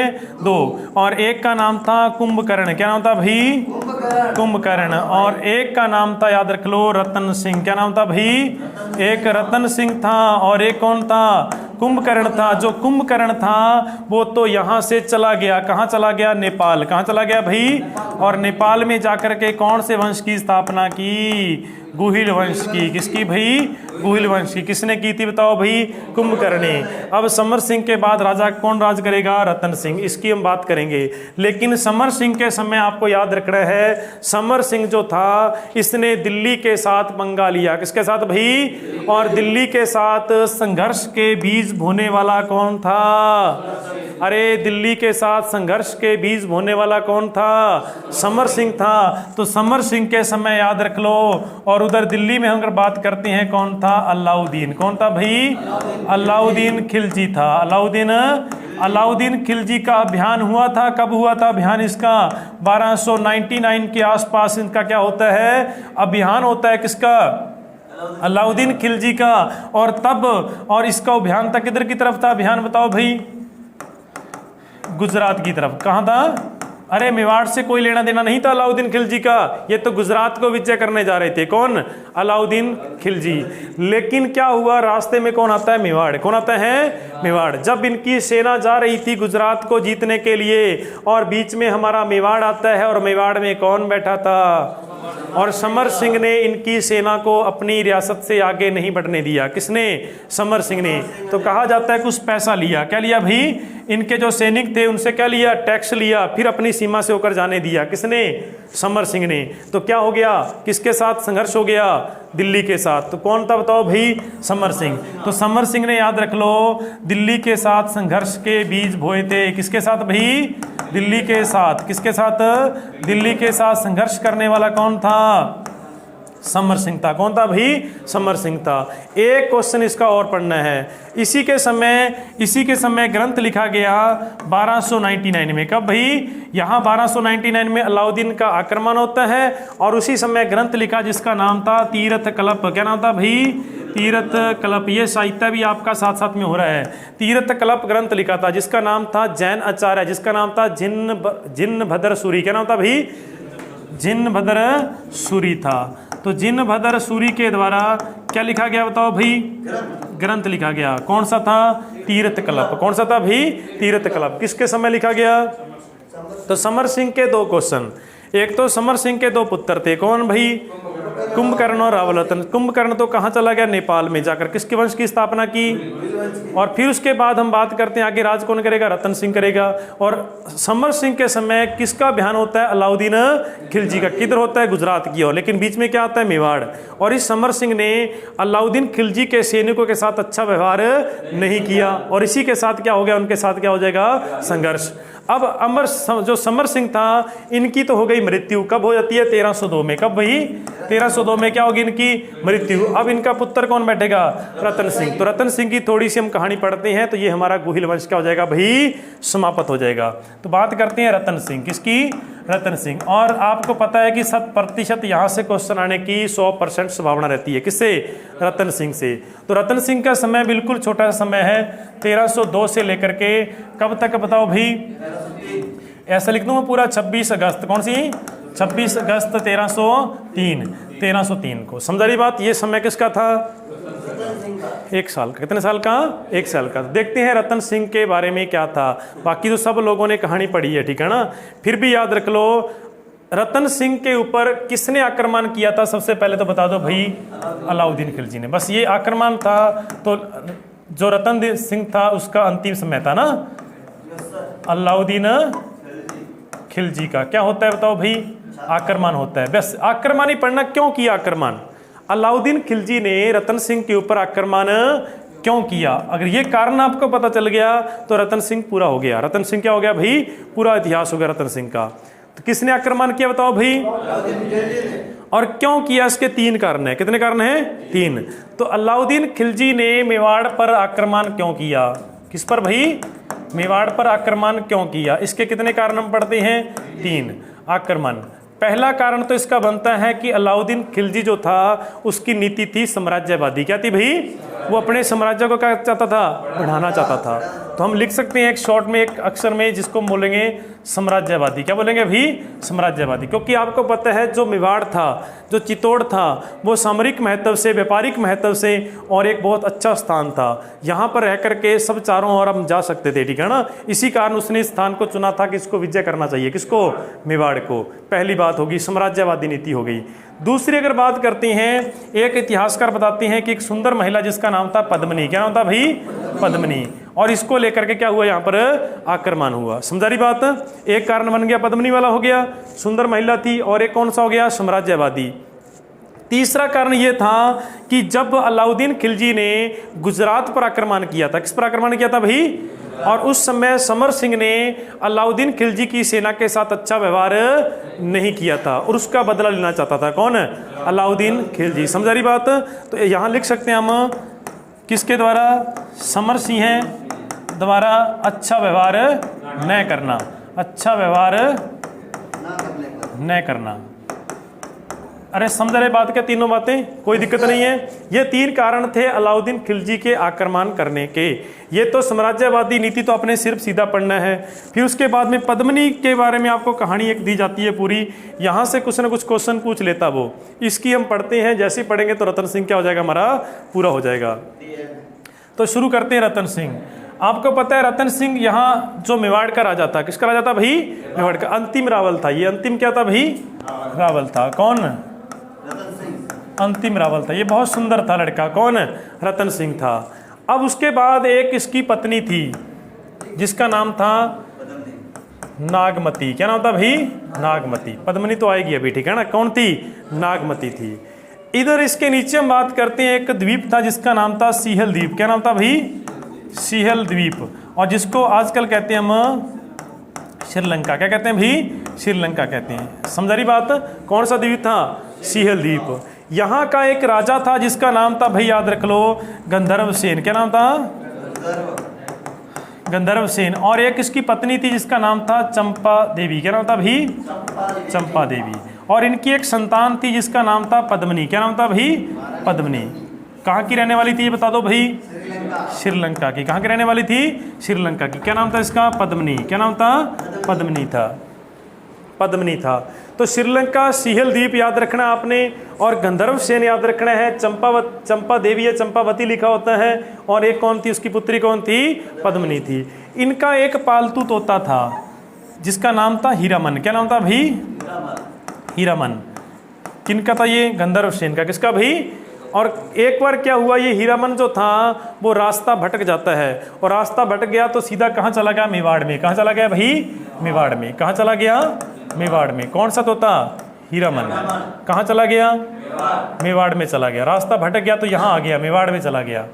2। और एक का नाम था कुंभकर्ण। क्या नाम था भाई? कुंभकर्ण। और एक का नाम था, याद रख लो, रतन सिंह। क्या नाम था भाई? एक रतन सिंह था और एक कौन था? कुंभकर्ण था। जो कुंभकर्ण था वो तो यहाँ से चला गया, कहाँ चला गया? नेपाल। कहाँ चला गया भाई? और नेपाल में जाकर के कौन से वंश की स्थापना की? गुहिल वंश की। किसकी भाई? गुहिल वंश की। किसने की थी बताओ भाई? कुंभकर्ण ने। अब समर सिंह के बाद राजा कौन राज करेगा? रतन सिंह। इसकी हम बात करेंगे। लेकिन समर सिंह के समय आपको याद रखना है, समर सिंह जो था इसने दिल्ली के साथ पंगा लिया। किसके साथ भाई? और दिल्ली के साथ संघर्ष के बीज बोने वाला कौन था? अरे दिल्ली के साथ संघर्ष के बीज बोने वाला कौन था? समर सिंह था। तो समर सिंह के समय याद रख लो। और उधर दिल्ली में हम अगर बात करते हैं, कौन था? अलाउद्दीन। कौन था भाई? अलाउद्दीन खिलजी था। अलाउद्दीन खिलजी का अभियान हुआ था। कब हुआ था अभियान इसका? 1299 के आसपास इनका क्या होता है? अभियान होता है। किसका? अलाउद्दीन खिलजी का। और तब, और इसका अभियान था किधर की तरफ था? अभियान बताओ भाई? गुजरात की तरफ। कहाँ था? अरे मेवाड़ से कोई लेना देना नहीं था अलाउद्दीन खिलजी का, ये तो गुजरात को विजय करने जा रहे थे। कौन? अलाउद्दीन खिलजी। लेकिन क्या हुआ, रास्ते में कौन आता है? मेवाड़। कौन आता है? मेवाड़। जब इनकी सेना जा रही थी गुजरात को जीतने के लिए, और बीच में हमारा मेवाड़ आता है, और मेवाड़ में कौन बैठा था? और समर सिंह ने इनकी सेना को अपनी रियासत से आगे नहीं बढ़ने दिया। किसने? समर सिंह ने। तो कहा जाता है कुछ पैसा लिया। क्या लिया भाई? इनके जो सैनिक थे उनसे क्या लिया? टैक्स लिया, फिर अपनी सीमा से होकर जाने दिया। किसने? समर सिंह ने। तो क्या हो गया? किसके साथ संघर्ष हो गया? दिल्ली के साथ। तो कौन था बताओ भाई? समर सिंह। तो समर सिंह ने, याद रख लो, दिल्ली के साथ संघर्ष के बीज बोए थे। किसके साथ भाई? दिल्ली के साथ। किसके साथ? दिल्ली के साथ संघर्ष करने वाला कौन था? समर सिंह था। कौन था भाई? समर सिंह था। एक क्वेश्चन इसका और पढ़ना है। इसी के समय ग्रंथ लिखा गया 1299 में। कब भाई? यहाँ 1299 में अलाउद्दीन का आक्रमण होता है, और उसी समय ग्रंथ लिखा जिसका नाम था तीर्थ कल्प। क्या नाम था भाई? तीर्थ कल्प। ये साहित्य भी आपका साथ साथ में हो रहा है। तीर्थ कल्प ग्रंथ लिखा था जिसका नाम था जैन आचार्य, जिसका नाम था जिनभद्र सूरी। क्या नाम था भाई? जिनभद्र सूरी था। तो जिनभद्र सूरी के द्वारा क्या लिखा गया बताओ भाई? ग्रंथ लिखा गया। कौन सा था? तीर्थ कल्प। कौन सा था भाई? तीर्थ कल्प। किसके समय लिखा गया? तो समर सिंह के दो क्वेश्चन। एक तो समर सिंह के दो पुत्र थे। कौन भाई? कुंभकर्ण और रावलतन। कुंभकर्ण तो कहाँ चला गया? नेपाल में जाकर किसके वंश की स्थापना की? और फिर उसके बाद हम बात करते हैं आगे राज कौन करेगा? रतन सिंह करेगा। और समर सिंह के समय किसका अभियान होता है? अलाउद्दीन खिलजी का। किधर होता है? गुजरात की ओर। लेकिन बीच में क्या आता है? मेवाड़। और इस समर सिंह ने अलाउद्दीन खिलजी के सैनिकों के साथ अच्छा व्यवहार नहीं किया, और इसी के साथ क्या हो गया? उनके साथ क्या हो जाएगा? संघर्ष। अब जो समर सिंह था इनकी तो हो गई मृत्यु। कब हो जाती है? 1302 में। कब भाई? 1302 में क्या होगी इनकी? मृत्यु। अब इनका पुत्र कौन बैठेगा? रतन सिंह। तो रतन सिंह की थोड़ी सी हम कहानी पढ़ते हैं, तो ये हमारा गुहिल वंश क्या हो जाएगा भाई? समाप्त हो जाएगा। तो बात करते हैं रतन सिंह। किसकी? रतन सिंह। और आपको पता है कि 100% यहाँ से क्वेश्चन आने की 100% संभावना रहती है। किससे? रतन सिंह से। तो रतन सिंह का समय बिल्कुल छोटा सा समय है, 1302 से लेकर के कब तक बताओ भाई? ऐसा लिख दूं मैं पूरा 26 अगस्त। कौन सी? 26 अगस्त 1303 को। समझा रही बात? ये समय किसका था? 1 साल का। कितने साल का? 1 साल का। देखते हैं रतन सिंह के बारे में क्या था। बाकी तो सब लोगों ने कहानी पढ़ी है, ठीक है ना। फिर भी याद रख लो, रतन सिंह के ऊपर किसने आक्रमण किया था? सबसे पहले तो बता दो भाई? अलाउद्दीन खिलजी ने। बस ये आक्रमण था। तो जो रतन सिंह था उसका अंतिम समय था ना, अलाउद्दीन खिलजी का क्या होता है बताओ भाई? आक्रमण होता है। बस आक्रमण ही पढ़ना। क्यों किया आक्रमण? अलाउद्दीन खिलजी ने रतन सिंह के ऊपर आक्रमण क्यों किया? अगर ये कारण आपको पता चल गया तो रतन सिंह पूरा हो गया। रतन सिंह क्या हो गया भाई? पूरा इतिहास हो गया रतन सिंह का। तो किसने आक्रमण किया बताओ भाई? और क्यों किया? इसके 3 कारण है। कितने कारण हैं? 3। तो अलाउद्दीन खिलजी ने मेवाड़ पर आक्रमण क्यों किया? किस पर भाई? मेवाड़ पर आक्रमण क्यों किया? इसके कितने कारण हम पढ़ते हैं? 3 आक्रमण। पहला कारण तो इसका बनता है कि अलाउद्दीन खिलजी जो था उसकी नीति थी साम्राज्यवादी। क्या थी भाई? वो अपने साम्राज्य को क्या चाहता था? बढ़ाना चाहता था। तो हम लिख सकते हैं एक शॉर्ट में, एक अक्षर में, जिसको हम बोलेंगे साम्राज्यवादी। क्या बोलेंगे अभी? साम्राज्यवादी। क्योंकि आपको पता है जो मेवाड़ था, जो चित्तौड़ था, वो सामरिक महत्व से, व्यापारिक महत्व से और एक बहुत अच्छा स्थान था। यहाँ पर रह करके सब चारों ओर हम जा सकते थे, ठीक है ना। इसी कारण उसने इस स्थान को चुना था कि इसको विजय करना चाहिए। किसको? मेवाड़ को। पहली बात होगी, साम्राज्यवादी नीति हो गई। दूसरी अगर बात करते हैं, एक इतिहासकार बताते हैं कि एक सुंदर महिला जिसका नाम था पद्मिनी। क्या नाम था भाई? पद्मिनी। और इसको लेकर के क्या हुआ? यहाँ पर आक्रमण हुआ। समझा रही बात? एक कारण बन गया पद्मिनी वाला हो गया, सुंदर महिला थी, और एक कौन सा हो गया? साम्राज्यवादी। तीसरा कारण यह था कि जब अलाउद्दीन खिलजी ने गुजरात पर आक्रमण किया था, किस पर आक्रमण किया था भाई? और उस समय समर सिंह ने अलाउद्दीन खिलजी की सेना के साथ अच्छा व्यवहार नहीं किया था और उसका बदला लेना चाहता था। कौन? अलाउद्दीन खिलजी। समझा रही बात? तो यहाँ लिख सकते हैं हम किसके द्वारा? समर सिंह द्वारा अच्छा व्यवहार न करना, अच्छा व्यवहार न करना। अरे समझ रहे बात क्या? तीनों बातें, कोई दिक्कत नहीं है। ये तीन कारण थे अलाउद्दीन खिलजी के आक्रमण करने के। ये तो साम्राज्यवादी नीति तो अपने सिर्फ सीधा पढ़ना है। फिर उसके बाद में पद्मिनी के बारे में आपको कहानी एक दी जाती है पूरी। यहाँ से कुछ ना कुछ क्वेश्चन पूछ लेता वो, इसकी हम पढ़ते हैं। जैसे ही पढ़ेंगे तो रतन सिंह क्या हो जाएगा? हमारा पूरा हो जाएगा। तो शुरू करते हैं रतन सिंह। आपको पता है रतन सिंह यहाँ जो मेवाड़ का राजा था, किसका राजा था भाई? मेवाड़ का। अंतिम रावल था ये। अंतिम क्या था भाई? रावल था। कौन? अंतिम रावल था। ये बहुत सुंदर था लड़का। कौन? रतन सिंह था। अब उसके बाद एक इसकी पत्नी थी जिसका नाम था नागमती। क्या नाम था भाई? नागमती। पद्मिनी तो आएगी अभी, ठीक है ना। कौन थी? नागमती थी। इधर इसके नीचे हम बात करते हैं, एक द्वीप था जिसका नाम था सिहल द्वीप। क्या नाम था भाई? सिहल द्वीप। और जिसको आजकल कहते हैं हम श्रीलंका। क्या कहते हैं भाई? श्रीलंका कहते हैं। समझा रही बात? कौन सा द्वीप था? सिहल द्वीप। यहाँ का एक राजा था जिसका नाम था भाई, याद रख लो, गंधर्व सेन। क्या नाम था? गंधर्व सेन। और एक इसकी पत्नी थी जिसका नाम था चंपा देवी। क्या नाम था भाई? चंपा देवी। और इनकी एक संतान थी जिसका नाम था पद्मिनी। क्या नाम था भाई? पद्मिनी। कहाँ की रहने वाली थी ये बता दो भाई? श्रीलंका की। कहाँ की रहने वाली थी? श्रीलंका की। क्या नाम था इसका? पद्मिनी। क्या नाम था? पद्मिनी था। पद्मिनी था। तो श्रीलंका, सिहल द्वीप याद रखना आपने, और गंधर्व सेन याद रखना है। चंपा देवी या चंपावती लिखा होता है। और एक कौन थी? उसकी पुत्री कौन थी? पद्मिनी थी। इनका एक पालतू तोता था जिसका नाम था हीरामन। क्या नाम था भाई? हीरामन। किनका था ये? गंधर्व सेन का। किसका भाई? और एक बार क्या हुआ, ये हीरामन जो था वो रास्ता भटक जाता है, और रास्ता भटक गया तो सीधा कहाँ चला गया? मेवाड़ में। कहाँ चला गया भाई? मेवाड़ में। कहाँ चला गया? मेवाड़ में। कौन सा तोता? हीरामन। कहाँ चला गया? मेवाड़ में चला गया। रास्ता भटक गया तो यहाँ आ गया, मेवाड़ में चला गया।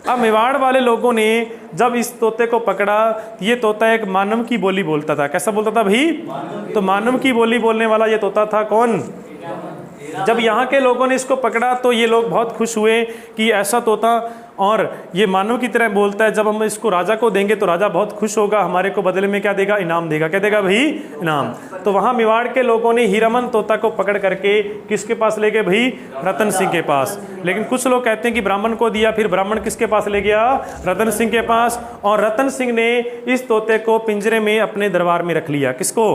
अब मेवाड़ वाले लोगों ने जब इस तोते को पकड़ा, ये तोता एक मानव की बोली बोलता था। कैसा बोलता था भाई? तो मानव की बोली बोलने वाला ये तोता था। कौन? जब यहाँ के लोगों ने इसको पकड़ा तो ये लोग बहुत खुश हुए कि ऐसा तोता, और ये मानव की तरह बोलता है। जब हम इसको राजा को देंगे तो राजा बहुत खुश होगा, हमारे को बदले में क्या देगा? इनाम देगा। क्या देगा भाई? इनाम। तो वहाँ मेवाड़ के लोगों ने हीरामन तोता को पकड़ करके किसके पास ले गए भाई? रतन सिंह के पास। लेकिन कुछ लोग कहते हैं कि ब्राह्मण को दिया, फिर ब्राह्मण किसके पास ले गया? रतन सिंह के पास। और रतन सिंह ने इस तोते को पिंजरे में अपने दरबार में रख लिया। किसको?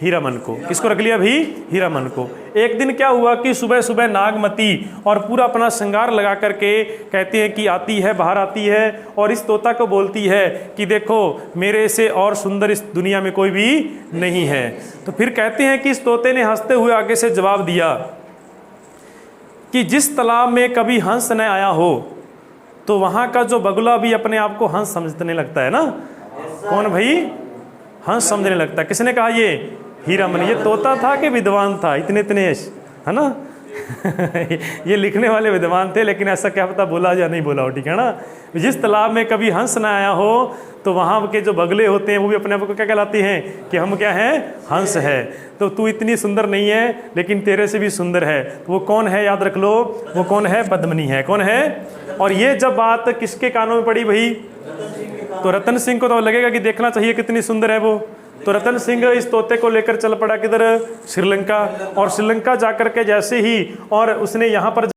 हीरामन को। किसको रख लिया भाई? हीरामन को। एक दिन क्या हुआ कि सुबह सुबह नागमती और पूरा अपना श्रृंगार लगा करके कहती है कि आती है, बाहर आती है, और इस तोता को बोलती है कि देखो मेरे से और सुंदर इस दुनिया में कोई भी नहीं है। तो फिर कहते हैं कि इस तोते ने हंसते हुए आगे से जवाब दिया कि जिस तालाब में कभी हंस न आया हो तो वहाँ का जो बगुला भी अपने आप को हंस समझने लगता है ना। कौन भाई? हंस समझने लगता है। किसने कहा ये? हीरामन। ये तोता था कि विद्वान था? इतने है ना। ये लिखने वाले विद्वान थे, लेकिन ऐसा क्या पता बोला या नहीं बोला हो, ठीक है ना। जिस तालाब में कभी हंस ना आया हो तो वहाँ के जो बगले होते हैं वो भी अपने आप को क्या कहलाते हैं? कि हम क्या हैं? हंस है। तो तू इतनी सुंदर नहीं है लेकिन तेरे से भी सुंदर है। तो वो कौन है? याद रख लो, वो कौन है? पद्मिनी है। कौन है? और ये जब बात किसके कानों में पड़ी भाई? तो रतन सिंह को तो लगेगा कि देखना चाहिए कितनी सुंदर है वो। तो रतन सिंह इस तोते को लेकर चल पड़ा किधर? श्रीलंका। और श्रीलंका जाकर के जैसे ही और उसने यहाँ पर